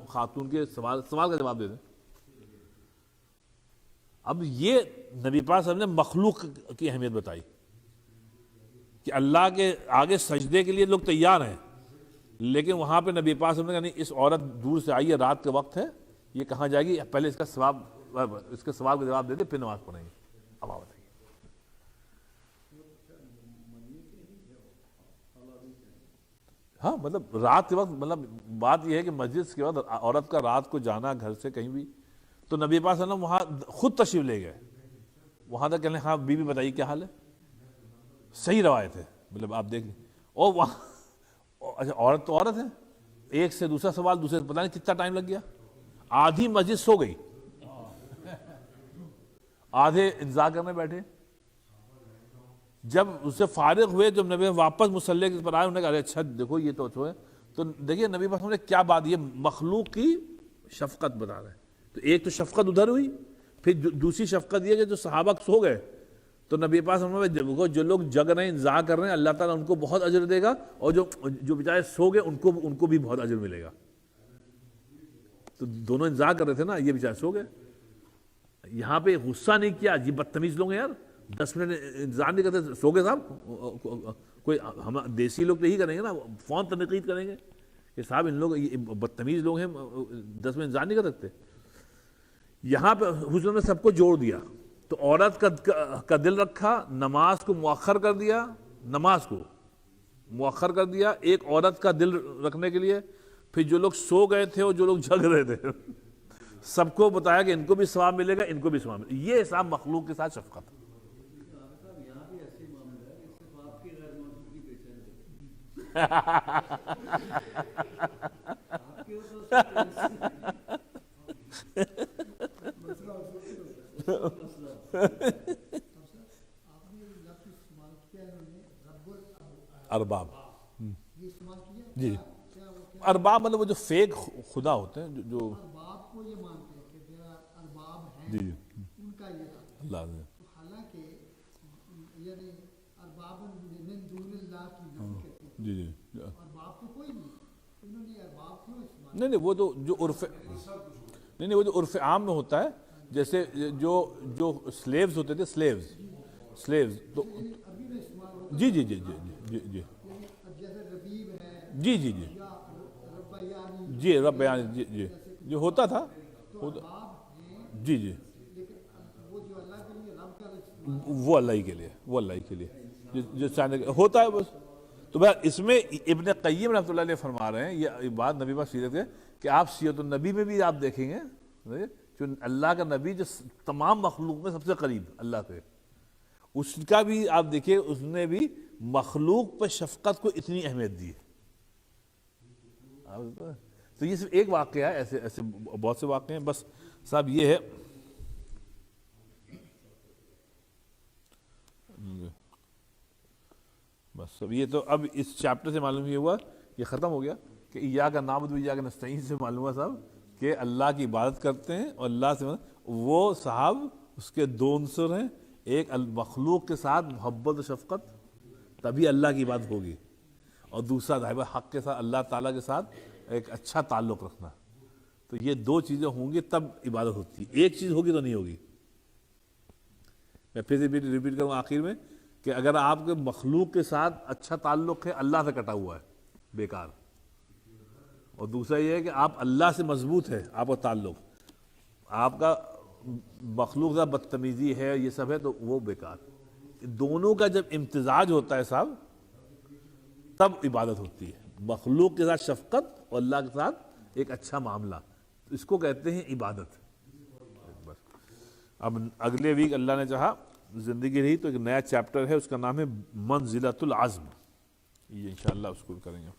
خاتون کے سوال کا جواب دے دیں. اب یہ نبی پاک صلی اللہ علیہ وسلم نے مخلوق کی اہمیت بتائی کہ اللہ کے آگے سجدے کے لیے لوگ تیار ہیں، لیکن وہاں پہ نبی پاک صلی اللہ علیہ وسلم نے اس عورت دور سے آئی ہے، رات کا وقت ہے، یہ کہاں جائے گی، پہلے اس کے سوال کا جواب دے دے، پھر نماز پڑھیں گے. اب آپ بتائیے. ہاں مطلب رات کے وقت، مطلب بات یہ ہے کہ مسجد کے وقت عورت کا رات کو جانا گھر سے کہیں بھی، تو نبی پاک صلی اللہ علیہ وسلم وہاں خود تشریف لے گئے وہاں تک. کہنے ہاں بی بی بتائیے کیا حال ہے. صحیح روایت ہے، مطلب آپ دیکھ لیں. اور وہاں اچھا عورت تو عورت ہے، ایک سے دوسرا سوال، دوسرے سے پتہ نہیں کتنا ٹائم لگ گیا. آدھی مسجد سو گئی، آدھے انتظار کرنے بیٹھے. جب اس سے فارغ ہوئے، جب نبی واپس مصلی کے پر آئے، انہوں نے کہا اچھا دیکھو یہ تو ہے. تو دیکھیے نبی پاک نے کیا بات، یہ مخلوق کی شفقت بتا رہے ہیں. تو ایک تو شفقت ادھر ہوئی، پھر دوسری شفقت یہ کہ جو صحابہ سو گئے تو نبی پاک جو لوگ جگ رہے ہیں، انتظار کر رہے ہیں، اللہ تعالیٰ ان کو بہت اجر دے گا، اور جو بیچارے سو گئے ان کو بھی بہت اجر ملے گا. تو دونوں انتظار کر رہے تھے نا، یہ بیچارے سو گئے. یہاں پہ غصہ نہیں کیا، یہ بدتمیز لوگ ہیں یار، 10 منٹ انتظار نہیں کرتے، سو گئے صاحب. کوئی ہم دیسی لوگ تو یہی کریں گے نا، فون تنقید کریں گے کہ صاحب ان لوگ بدتمیز لوگ ہیں، 10 منٹ انتظار نہیں کر سکتے. یہاں پہ حضور نے سب کو جوڑ دیا. تو عورت کا دل رکھا، نماز کو مؤخر کر دیا، نماز کو مؤخر کر دیا ایک عورت کا دل رکھنے کے لیے. پھر جو لوگ سو گئے تھے اور جو لوگ جگ رہے تھے سب کو بتایا کہ ان کو بھی ثواب ملے گا، ان کو بھی ثواب ملے گا. یہ حساب مخلوق کے ساتھ شفقت. ارباب، جی ارباب مطلب وہ جو فیک خدا ہوتے ہیں، جو ارباب کو یہ مانتے ہیں کہ جو ارباب ہیں جی ان کا یہ تھا. اللہ نے حالانکہ یعنی ارباب من دون اللہ کی نفی کرتے ہیں. جی ارباب تو کوئی نہیں، انہوں نے ارباب کیوں استعمال نہیں وہ تو جو عرف نہیں وہ جو عرف عام میں ہوتا ہے، جیسے جو سلیوز ہوتے تھے، سلیوز تو عربی میں استعمال ہوتا جی ہے. یعنی جیسے ربیب ہے جی یا ربیانی، جی رب یعنی جی جو ہوتا تھا تو ارباب ہیں، جی لیکن وہ جو اللہ کے لیے رب کا استعمال وہ اللہ ہی کے لیے جو چاہنے ہوتا ہے بس. تو بھائی اس میں ابن قیم رحمۃ اللہ علیہ فرما رہے ہیں، یہ بات نبی پاک سیرت ہے کہ آپ سیرت النبی میں بھی آپ دیکھیں گے جو اللہ کا نبی جو تمام مخلوق میں سب سے قریب اللہ سے، اس کا بھی آپ دیکھیں اس نے بھی مخلوق پہ شفقت کو اتنی اہمیت دی ہے. تو یہ صرف ایک واقعہ ہے، ایسے بہت سے واقعے ہیں. بس صاحب یہ ہے بس اب یہ تو اب اس چیپٹر سے معلوم یہ ہوا، یہ ختم ہو گیا کہ ایاک نعبد و ایاک نستعین سے معلوم ہوا صاحب کہ اللہ کی عبادت کرتے ہیں اور اللہ سے وہ صاحب اس کے دو عنصر ہیں، ایک مخلوق کے ساتھ محبت و شفقت، تبھی اللہ کی عبادت ہوگی، اور دوسرا ظاہر حق کے ساتھ اللہ تعالیٰ کے ساتھ ایک اچھا تعلق رکھنا. تو یہ دو چیزیں ہوں گی تب عبادت ہوتی ہے، ایک چیز ہوگی تو نہیں ہوگی. میں پھر سے ریپیٹ کروں آخر میں کہ اگر آپ کے مخلوق کے ساتھ اچھا تعلق ہے، اللہ سے کٹا ہوا ہے، بیکار. اور دوسرا یہ ہے کہ آپ اللہ سے مضبوط ہے آپ کا تعلق، آپ کا مخلوق کا بدتمیزی ہے، یہ سب ہے، تو وہ بیکار. دونوں کا جب امتزاج ہوتا ہے صاحب تب عبادت ہوتی ہے، مخلوق کے ساتھ شفقت اور اللہ کے ساتھ ایک اچھا معاملہ، اس کو کہتے ہیں عبادت. اب اگلے ویک اللہ نے چاہا زندگی رہی تو ایک نیا چیپٹر ہے، اس کا نام ہے منزلۃ العزم، یہ انشاءاللہ اس کو کریں گے.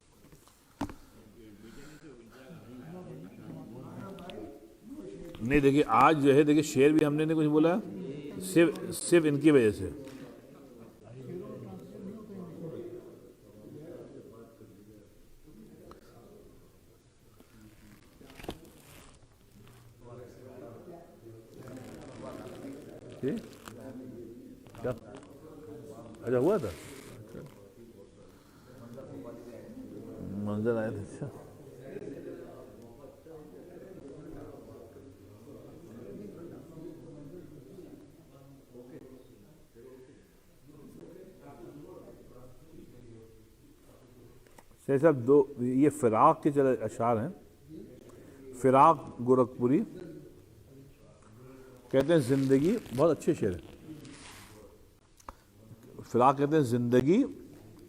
نہیں دیکھیے آج جو ہے دیکھیے شعر بھی ہم نے کچھ بولا صرف ان کی وجہ سے. کیا اچھا ہوا تھا، منظر آیا تھا. اچھا صاحب دو یہ فراق کے چلے اشعار ہیں. فراق گورکھپوری کہتے ہیں زندگی، بہت اچھے شعر ہیں. فراق کہتے ہیں زندگی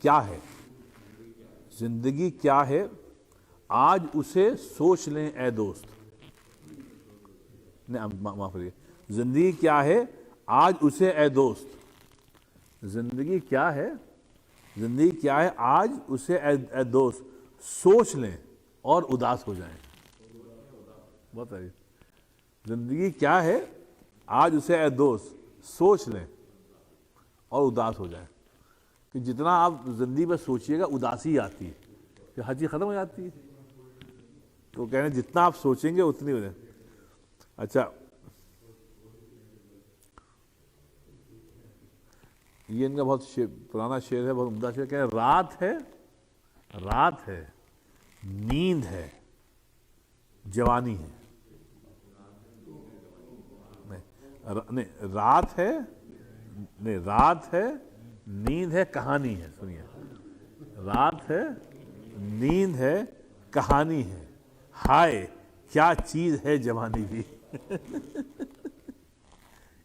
کیا ہے، زندگی کیا ہے آج اسے سوچ لیں اے دوست. نہیں معاف کریے، زندگی کیا ہے آج اسے اے دوست. زندگی کیا ہے، زندگی کیا ہے آج اسے اے دوست سوچ لیں اور اداس ہو جائیں. بہت ساری زندگی کیا ہے آج اسے اے دوست سوچ لیں اور اداس ہو جائیں. کہ جتنا آپ زندگی میں سوچیے گا اداسی آتی ہے، کہ ہر چیز ختم ہو جاتی ہے. تو کہہ رہے ہیں جتنا آپ سوچیں گے اتنی ہو جائے. اچھا یہ ان کا بہت پرانا شعر ہے، بہت عمدہ شعر. کہ رات ہے نیند ہے جوانی ہے. نہیں، رات ہے نیند ہے کہانی ہے. سنیے، رات ہے نیند ہے کہانی ہے، ہائے کیا چیز ہے جوانی بھی.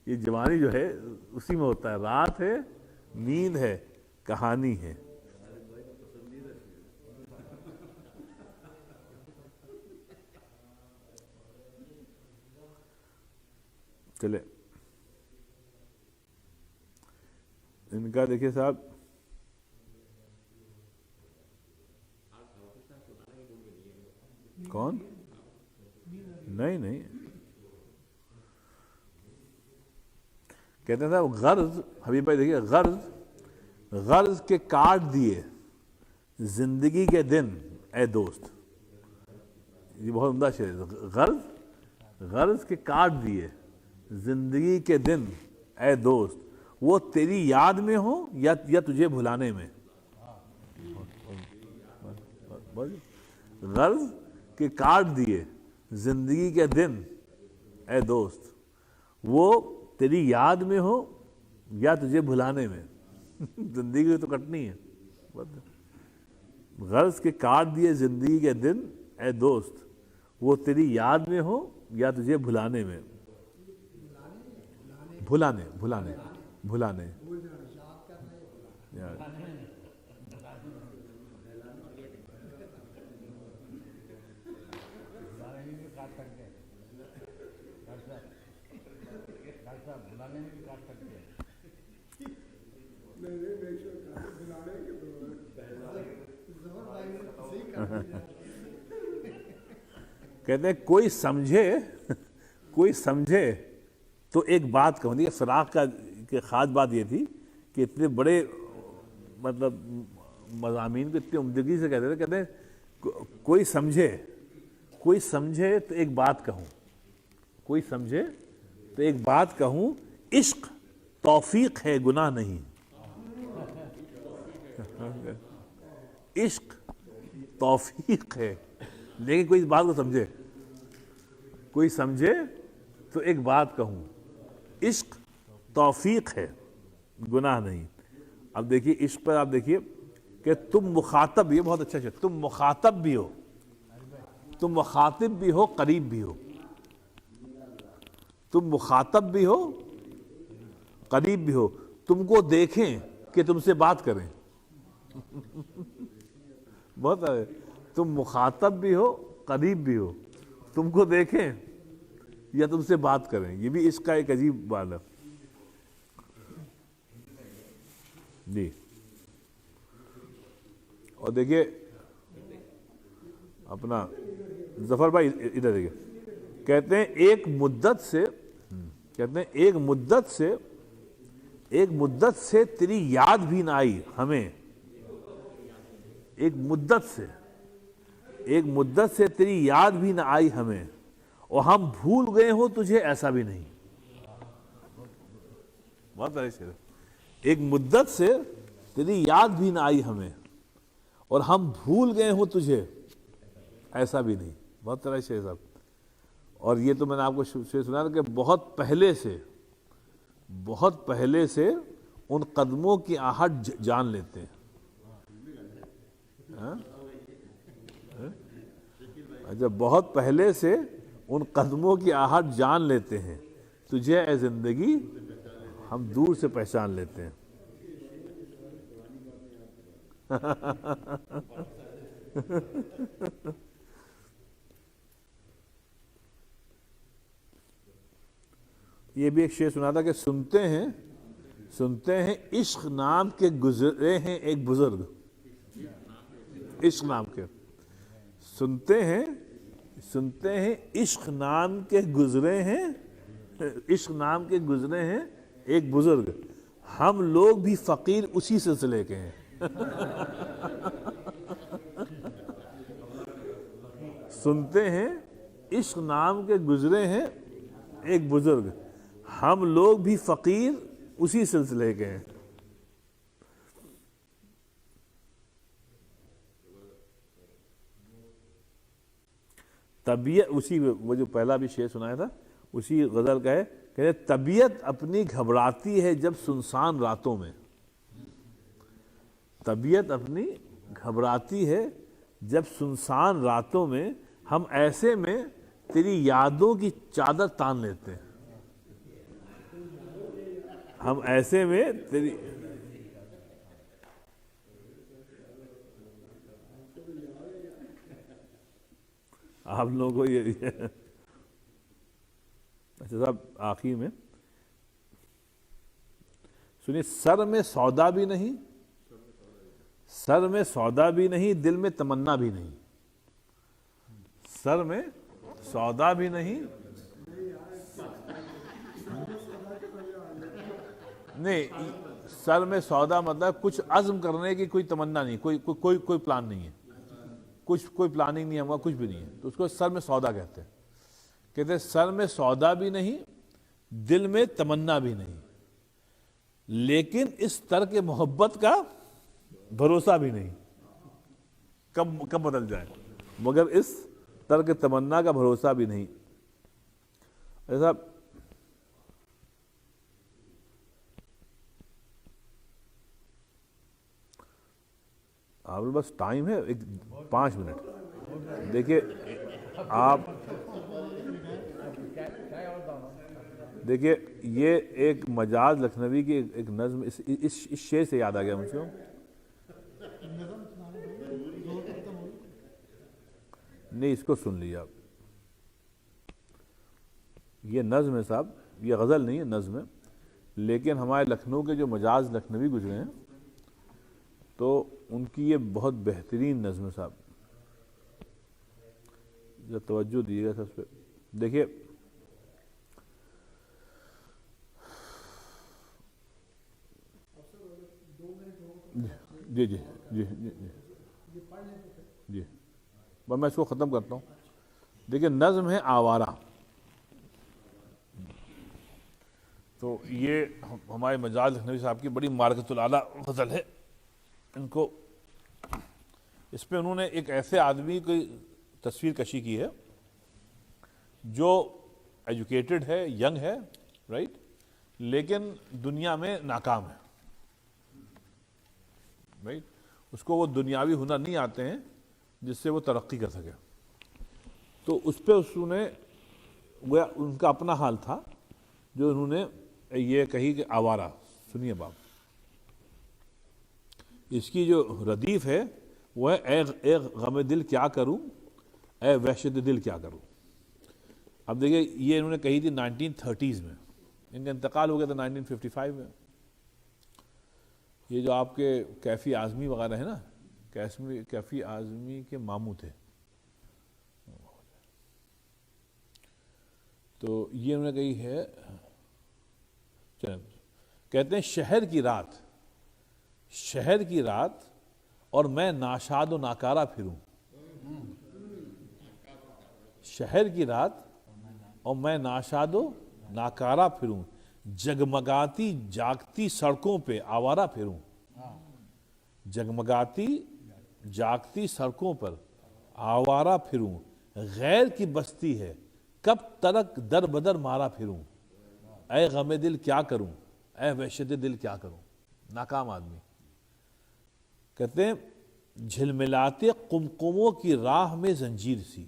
یہ جوانی جو ہے اسی میں ہوتا ہے. رات ہے نیند ہے کہانی ہے. چلے ان کا دیکھیے صاحب، کون؟ نہیں کہتے ہیں صاحب غرض، حبیب بھائی دیکھیے، غرض کے کاٹ دیے زندگی کے دن اے دوست. یہ بہت عمدہ شعر ہے. غرض کے کاٹ دیے زندگی کے دن اے دوست، وہ تیری یاد میں ہو یا تجھے بھلانے میں. غرض کے کاٹ دیے زندگی کے دن اے دوست، وہ تیری یاد میں ہو یا تجھے بھلانے میں. زندگی تو کٹنی ہے. غرض کے کاٹ دیے زندگی کے دن اے دوست، وہ تیری یاد میں ہو یا تجھے بھلانے میں. بھلانے کہتے ہیں کوئی سمجھے تو ایک بات کہوں. دیکھیے فراق کا خاص بات یہ تھی کہ اتنے بڑے مطلب مضامین کو اتنی عمدگی سے کہتے ہیں کوئی سمجھے تو ایک بات کہوں. کوئی سمجھے تو ایک بات کہوں، عشق توفیق ہے گناہ نہیں. عشق توفیق ہے، لیکن کوئی اس بات کو سمجھے. کوئی سمجھے تو ایک بات کہوں، عشق توفیق ہے گناہ نہیں. اب دیکھیے عشق پر آپ دیکھیے کہ تم مخاطب، یہ بہت اچھا تم مخاطب بھی ہو، تم مخاطب بھی ہو قریب بھی ہو. تم مخاطب بھی ہو قریب بھی ہو، تم کو دیکھیں کہ تم سے بات کریں. بہت ہے. تم مخاطب بھی ہو قریب بھی ہو، تم کو دیکھیں یا تم سے بات کریں. یہ بھی عشق کا ایک عجیب بات ہے. جی اور دیکھیے اپنا ظفر بھائی ادھر دیکھیے، کہتے ہیں ایک مدت سے تیری یاد بھی نہ آئی ہمیں. ایک مدت سے تیری یاد بھی نہ آئی ہمیں، اور ہم بھول گئے ہوں تجھے ایسا بھی نہیں. بہت اچھا. ایک مدت سے تیری یاد بھی نہ آئی ہمیں، اور ہم بھول گئے ہوں تجھے ایسا بھی نہیں. بہت طرح شعر صاحب. اور یہ تو میں نے آپ کو شعر سنا تھا کہ بہت پہلے سے ان قدموں کی آہٹ جان لیتے ہیں. اچھا، بہت پہلے سے ان قدموں کی آہٹ جان لیتے ہیں، تجھے اے زندگی ہم دور سے پہچان لیتے ہیں. یہ بھی ایک شعر سنا تھا کہ سنتے ہیں عشق نام کے گزرے ہیں ایک بزرگ. عشق نام کے سنتے ہیں عشق نام کے گزرے ہیں ایک بزرگ. ہم لوگ بھی فقیر اسی سلسلے کے ہیں. سنتے ہیں عشق نام کے گزرے ہیں ایک بزرگ، ہم لوگ بھی فقیر اسی سلسلے کے ہیں. طبیعت، اسی وہ جو پہلا بھی شعر سنایا تھا اسی غزل کا ہے، کہ طبیعت اپنی گھبراتی ہے جب سنسان راتوں میں. طبیعت اپنی گھبراتی ہے جب سنسان راتوں میں، ہم ایسے میں تیری یادوں کی چادر تان لیتے ہیں. ہم ایسے میں تیری آپ لوگوں کو یہ اچھا صاحب آخر میں سنیے، سر میں سودا بھی نہیں، سر میں سودا بھی نہیں، دل میں تمنا بھی نہیں. سر میں سودا بھی نہیں، نہیں سر میں سودا مطلب کچھ عزم کرنے کی کوئی تمنا نہیں، کوئی پلان نہیں ہے، کوئی پلاننگ نہیں ہے، کچھ بھی نہیں ہے، تو اس کو سر میں سودا کہتے ہیں. کہتے ہیں سر میں سودا بھی نہیں، دل میں تمنا بھی نہیں، لیکن اس ترک محبت کا بھروسہ بھی نہیں، کب بدل جائے، مگر اس ترک تمنا کا بھروسہ بھی نہیں. ایسا آپ بس ٹائم ہے 5 منٹ. دیکھیے آپ دیکھیے یہ ایک مجاز لکھنوی کی ایک نظم اس شعر سے یاد آ گیا مجھ کو. نہیں اس کو سن لیجیے آپ، یہ نظم ہے صاحب، یہ غزل نہیں ہے، نظم ہے، لیکن ہمارے لکھنؤ کے جو مجاز لکھنوی گزرے ہیں تو ان کی یہ بہت بہترین نظم ہے صاحب. ذرا توجہ دیجیے گا سب پہ. دیکھیے جی جی جی جی جی جی بس میں اس کو ختم کرتا ہوں. دیکھیے نظم ہے آوارہ. تو یہ ہمارے مجاز لکھنوی صاحب کی بڑی مارکۃ الاعلیٰ غزل ہے. ان کو اس پہ انہوں نے ایک ایسے آدمی کی تصویر کشی کی ہے جو ایجوکیٹڈ ہے، ینگ ہے، رائٹ، لیکن دنیا میں ناکام ہے، رائٹ. اس کو وہ دنیاوی ہنر نہیں آتے ہیں جس سے وہ ترقی کر سکے. تو اس پہ انہوں نے ان کا اپنا حال تھا جو انہوں نے یہ کہی کہ آوارہ. سنیے باپ، اس کی جو ردیف ہے وہ ہے اے غم دل کیا کروں، اے وحشت دل کیا کروں. اب دیکھیے یہ انہوں نے کہی تھی 1930s میں، ان کا انتقال ہو گیا تھا 1955 میں. یہ جو آپ کے کیفی اعظمی وغیرہ ہے نا، کیفی اعظمی کے ماموں تھے. تو یہ انہوں نے کہی ہے، کہتے ہیں شہر کی رات اور میں ناشاد و ناکارہ پھروں. شہر کی رات اور میں ناشاد و ناکارہ پھروں، جگمگاتی جاگتی سڑکوں پہ آوارہ پھروں. جگمگاتی جاگتی سڑکوں پر آوارہ پھروں، غیر کی بستی ہے کب تلک در بدر مارا پھروں. اے غم دل کیا کروں، اے وحشت دل کیا کروں. ناکام آدمی. کہتے ہیں جھلملاتے قمقموں کی راہ میں زنجیر سی.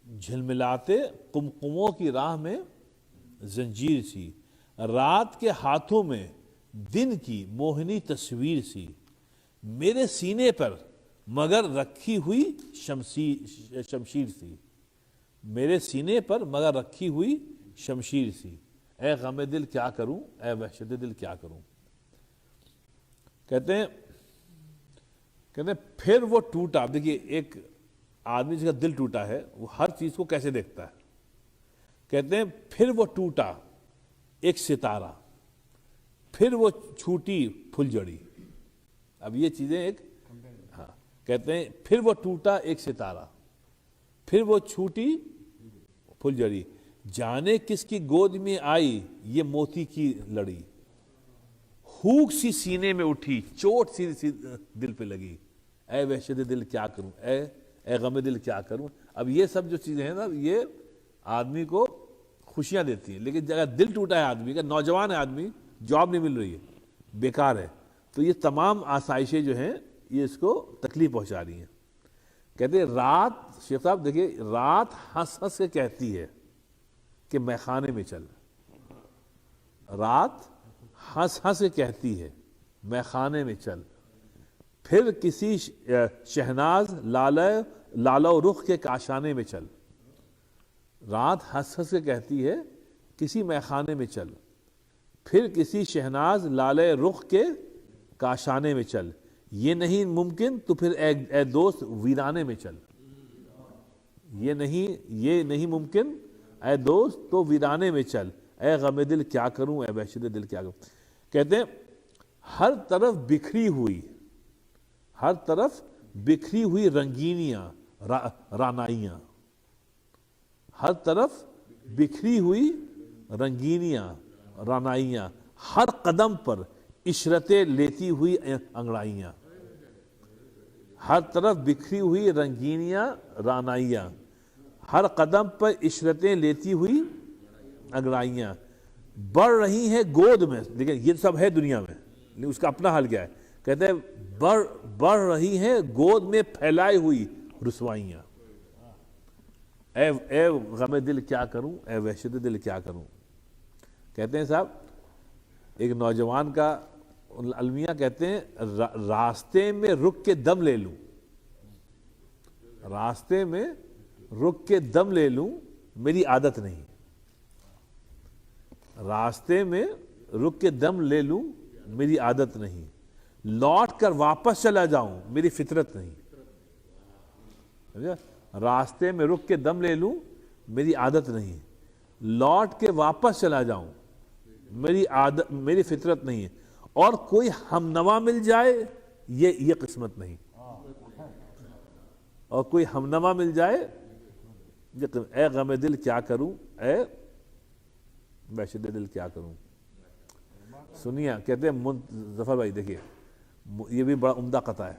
جھلملاتے قمقموں کی راہ میں زنجیر سی، رات کے ہاتھوں میں دن کی موہنی تصویر سی. میرے سینے پر مگر رکھی ہوئی شمشیر سی. میرے سینے پر مگر رکھی ہوئی شمشیر سی. اے غم دل کیا کروں، اے وحشت دل کیا کروں. کہتے ہیں پھر وہ ٹوٹا. دیکھیے ایک آدمی جس کا دل ٹوٹا ہے وہ ہر چیز کو کیسے دیکھتا ہے. کہتے ہیں پھر وہ ٹوٹا ایک ستارہ. پھر وہ چھوٹی پھول جڑی. اب یہ چیزیں ایک ہاں کہتے ہیں پھر وہ ٹوٹا ایک ستارہ, پھر وہ چھوٹی پھول جڑی, جانے کس کی گود میں آئی یہ موتی کی لڑی, ہوک سی سینے میں اٹھی چوٹ سی دل پہ لگی, اے وحشت دل کیا کروں, اے غم دل کیا کروں. اب یہ سب جو چیزیں ہیں نا یہ آدمی کو خوشیاں دیتی ہیں, لیکن اگر دل ٹوٹا ہے آدمی کا, نوجوان ہے آدمی, جاب نہیں مل رہی ہے, بیکار ہے, تو یہ تمام آسائشیں جو ہیں یہ اس کو تکلیف پہنچا رہی ہیں. کہتے ہیں رات, شیخ صاحب دیکھیے, رات ہنس ہنس کے کہتی ہے کہ میں خانے میں چل, رات ہنس ہنس کے کہتی ہے میں خانے میں چل, پھر کسی شہناز لالو رخ کے کاشانے میں چل. رات ہنس ہنس کے کہتی ہے کسی میخانے میں چل, پھر کسی شہناز لالے رخ کے کاشانے میں چل, یہ نہیں ممکن تو پھر اے دوست ویرانے میں چل. یہ نہیں ممکن اے دوست تو ویرانے میں چل, اے غم دل کیا کروں, اے وحشت دل کیا کروں. کہتے ہیں ہر طرف بکھری ہوئی رنگینیاں رانائیاں, ہر طرف بکھری ہوئی رنگینیاں رانائیاں, ہر قدم پر عشرتیں لیتی ہوئی انگڑائیاں, ہر طرف بکھری ہوئی رنگینیاں رانائیاں, ہر قدم پر عشرتیں لیتی ہوئی انگڑائیاں, بڑھ رہی ہیں گود میں. دیکھیں یہ سب ہے دنیا میں, لیکن اس کا اپنا حال کیا ہے. کہتے ہیں بڑھ رہی ہیں گود میں پھیلائی ہوئی رسوائیاں, اے غم دل کیا کروں, اے وحشت دل کیا کروں. کہتے ہیں صاحب ایک نوجوان کا المیہ کہتے ہیں راستے میں رک کے دم لے لوں, راستے میں رک کے دم لے لوں میری عادت نہیں, راستے میں رک کے دم لے لوں میری عادت نہیں, لوٹ کر واپس چلا جاؤں میری فطرت نہیں. راستے میں رک کے دم لے لوں میری عادت نہیں, لوٹ کے واپس چلا جاؤں میری فطرت نہیں ہے, اور کوئی ہمنوا مل جائے یہ قسمت نہیں, اور کوئی ہمنوا مل جائے اے غم دل کیا کروں, اے وحشت دل کیا کروں. سنیے کہتے ہیں ظفر بھائی دیکھیے یہ بھی بڑا عمدہ قطعہ ہے.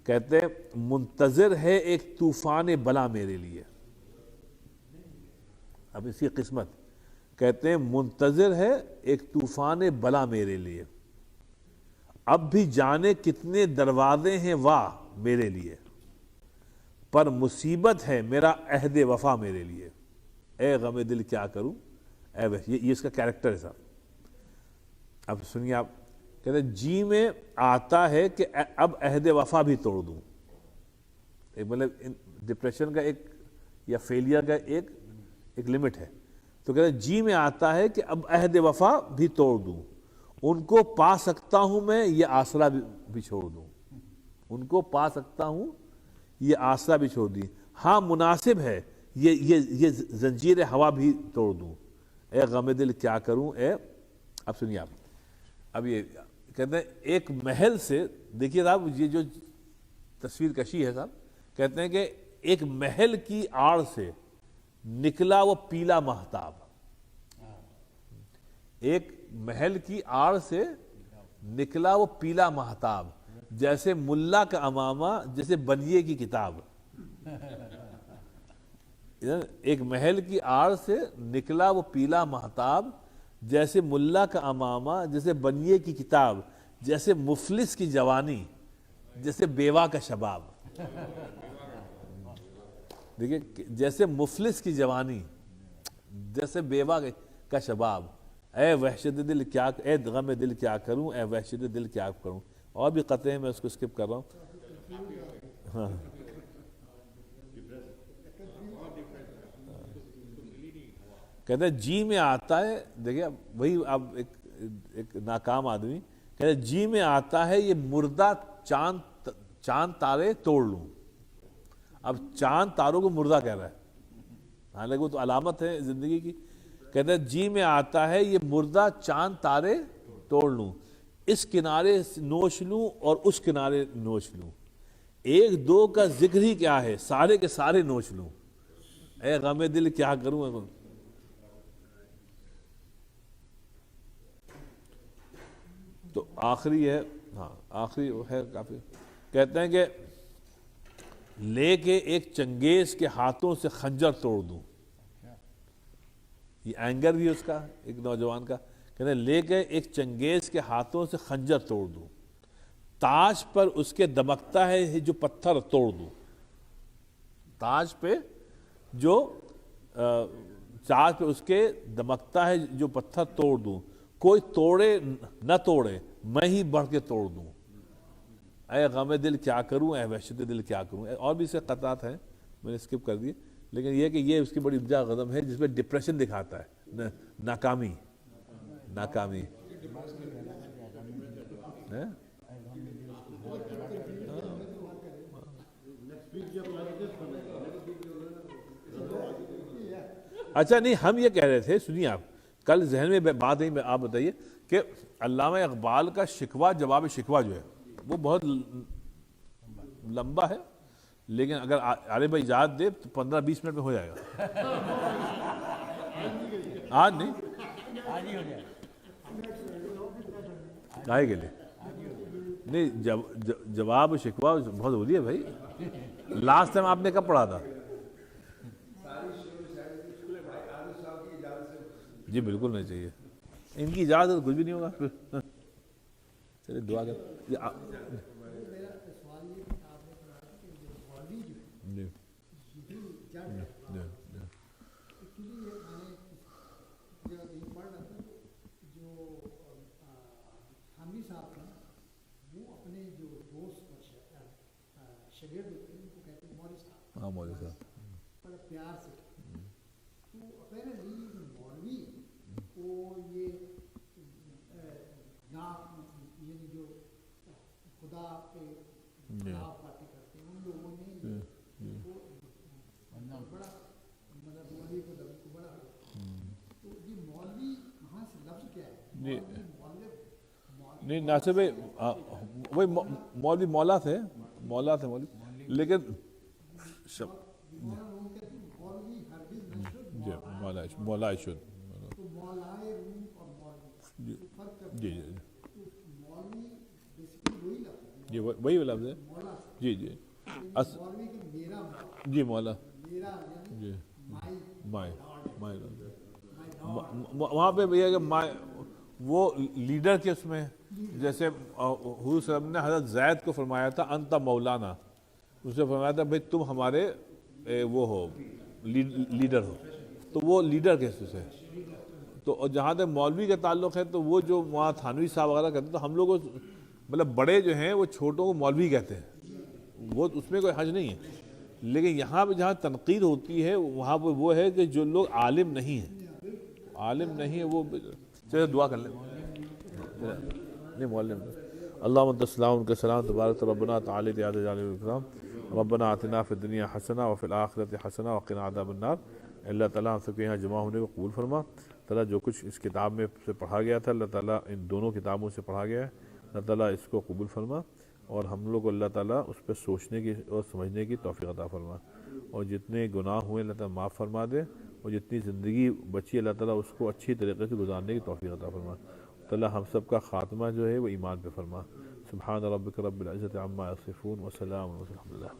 کہتے ہیں منتظر ہے ایک طوفان بلا میرے لیے, اب اس کی قسمت, کہتے ہیں منتظر ہے ایک طوفان بلا میرے لیے, اب بھی جانے کتنے دروازے ہیں واہ میرے لیے, پر مصیبت ہے میرا عہد وفا میرے لیے, اے غم دل کیا کروں, اے یہ اس کا کیریکٹر ہے صاحب. اب سنیے آپ, کہتے ہیں جی میں آتا ہے کہ اب عہد وفا بھی توڑ دوں. ایک مطلب ڈپریشن کا ایک یا فیلئر کا ایک لمٹ ہے. تو کہتے ہیں جی میں آتا ہے کہ اب عہد وفا بھی توڑ دوں, ان کو پا سکتا ہوں میں یہ آسرا بھی چھوڑ دوں, ان کو پا سکتا ہوں یہ آسرا بھی چھوڑ دیں, ہاں مناسب ہے یہ زنجیر ہوا بھی توڑ دوں, اے غم دل کیا کروں, اے. اب سنیے آپ, اب یہ کہتے ہیں ایک محل سے, دیکھیے صاحب یہ جو تصویر کشی ہے صاحب, کہتے ہیں کہ ایک محل کی آڑ سے نکلا وہ پیلا مہتاب, ایک محل کی آڑ سے نکلا وہ پیلا مہتاب, جیسے ملا کا امامہ جیسے بنیے کی کتاب. ایک محل کی آڑ سے نکلا وہ پیلا مہتاب, جیسے ملا کا امامہ جیسے بنیے کی کتاب, جیسے مفلس کی جوانی جیسے بیوہ کا شباب. دیکھیں جیسے مفلس کی جوانی جیسے بیوہ کا شباب, اے وحشت دل کیا, اے غم دل کیا کروں, اے وحشت دل کیا کروں. اور بھی قطعے ہیں, میں اس کو اسکپ کر رہا ہوں. ہاں کہتے ہیں جی میں آتا ہے, دیکھیں وہی اب ایک ناکام آدمی, کہتے ہیں جی میں آتا ہے یہ مردہ چاند تارے توڑ لوں. اب چاند تاروں کو مردہ کہہ رہا ہے, حالانکہ وہ تو علامت ہے زندگی کی. کہتے ہیں جی میں آتا ہے یہ مردہ چاند تارے توڑ لوں، اس کنارے نوچ لوں اور اس کنارے نوچ لوں، ایک دو کا ذکر ہی کیا ہے، سارے کے سارے نوچ لوں، اے غم دل کیا کروں۔ تو آخری ہے، ہاں آخری ہے کافی، کہتے ہیں کہ لے کے ایک چنگیز کے ہاتھوں سے خنجر توڑ دوں، یہ اینگر بھی اس کا ایک نوجوان کا، کہتے ہیں لے کے ایک چنگیز کے ہاتھوں سے خنجر توڑ دوں، تاج پر اس کے دمکتا ہے جو پتھر توڑ دوں، تاج پہ جو تاج پہ اس کے دمکتا ہے جو پتھر توڑ دوں، کوئی توڑے نہ توڑے میں ہی بڑھ کے توڑ دوں، اے غم دل کیا کروں، اے وحشت دل کیا کروں۔ اور بھی اس سے قطعات ہیں، میں نے اسکپ کر دیے، لیکن یہ کہ یہ اس کی بڑی ابداع غضب ہے جس میں ڈپریشن دکھاتا ہے، ناکامی ناکامی۔ اچھا نہیں، ہم یہ کہہ رہے تھے، سنیے آپ، کل ذہن میں بات ہے، آپ بتائیے کہ علامہ اقبال کا شکوہ جواب شکوہ جو ہے وہ بہت لمبا ہے، لیکن اگر عارف بھائی اجازت دے تو 15-20 منٹ میں ہو جائے گا۔ آج نہیں، کاہے کے لیے نہیں، جواب شکوہ بہت ضروری ہے بھائی۔ لاسٹ ٹائم آپ نے کب پڑھا تھا؟ جی بالکل نہیں چاہیے، ان کی اجازت کچھ بھی نہیں ہوگا۔ چلیے دعا کر۔ میرا سوال یہ کہ آپ نے کہا کہ جو مولوی جو ہے یہی جڑ ہے، ایکچولی میں نے جب یہ پڑھ رہا تھا، جو حامی صاحب ہیں وہ اپنے جو دوست اور شاگرد ہوتے ہیں ان کو کہتے ہیں مولوی صاحب، ہاں مولوی صاحب، بڑا پیار سے، تو اپیرنٹلی مولوی کو یہ یعنی جو خدا کے خلاف باتیں کرتے ہیں ان لوگوں نے بڑا مطلب مولوی کو لفظ کو بڑا، تو یہ مولوی کہاں سے لفظ کیا ہے؟ نہیں ناصر بھائی وہی مولوی مولا تھے مولوی، لیکن مولا شد جی جی جی وہی لفظ ہے، جی جی جی مولا جی مائے وہاں پہ بھیا کہ وہ لیڈر کے اس میں، جیسے حضور صلی اللہ علیہ وسلم نے حضرت زید کو فرمایا تھا انت مولانا، اسے فرمایا تھا بھائی تم ہمارے وہ ہو لیڈر ہو، تو وہ لیڈر کے حصے سے۔ تو جہاں تک مولوی کا تعلق ہے تو وہ جو وہاں تھانوی صاحب وغیرہ کہتے ہیں، تو ہم لوگ مطلب بڑے جو ہیں وہ چھوٹوں کو مولوی کہتے ہیں، وہ اس میں کوئی حرج نہیں ہے، لیکن یہاں پہ جہاں تنقید ہوتی ہے وہاں پہ وہ ہے کہ جو لوگ عالم نہیں ہیں وہ چلے دعا کر لیں، نہیں معلم اللہم انت السلام ان کا سلام تبارک ربنا تعالی یاد جلال الاکرام ربنا آتنا فی الدنیا حسنہ وفی الآخرۃ حسنہ وقنا عذاب النار۔ اللہ تعالیٰ ہم سب کے یہاں جمع ہونے کو قبول فرما، تعالیٰ جو کچھ اس کتاب میں سے پڑھا گیا تھا اللہ تعالیٰ ان دونوں کتابوں سے پڑھا گیا ہے، اللہ تعالیٰ اس کو قبول فرما، اور ہم لوگ کو اللہ تعالیٰ اس پہ سوچنے کی اور سمجھنے کی توفیق عطا فرما، اور جتنے گناہ ہوئے اللہ تعالیٰ معاف فرما دے، اور جتنی زندگی بچی اللہ تعالیٰ اس کو اچھی طریقے سے گزارنے کی توفیق عطا فرما، تعالیٰ ہم سب کا خاتمہ جو ہے وہ ایمان پہ فرما۔ سبحان ربک رب العزت عما یصفون وسلام الحمد للہ۔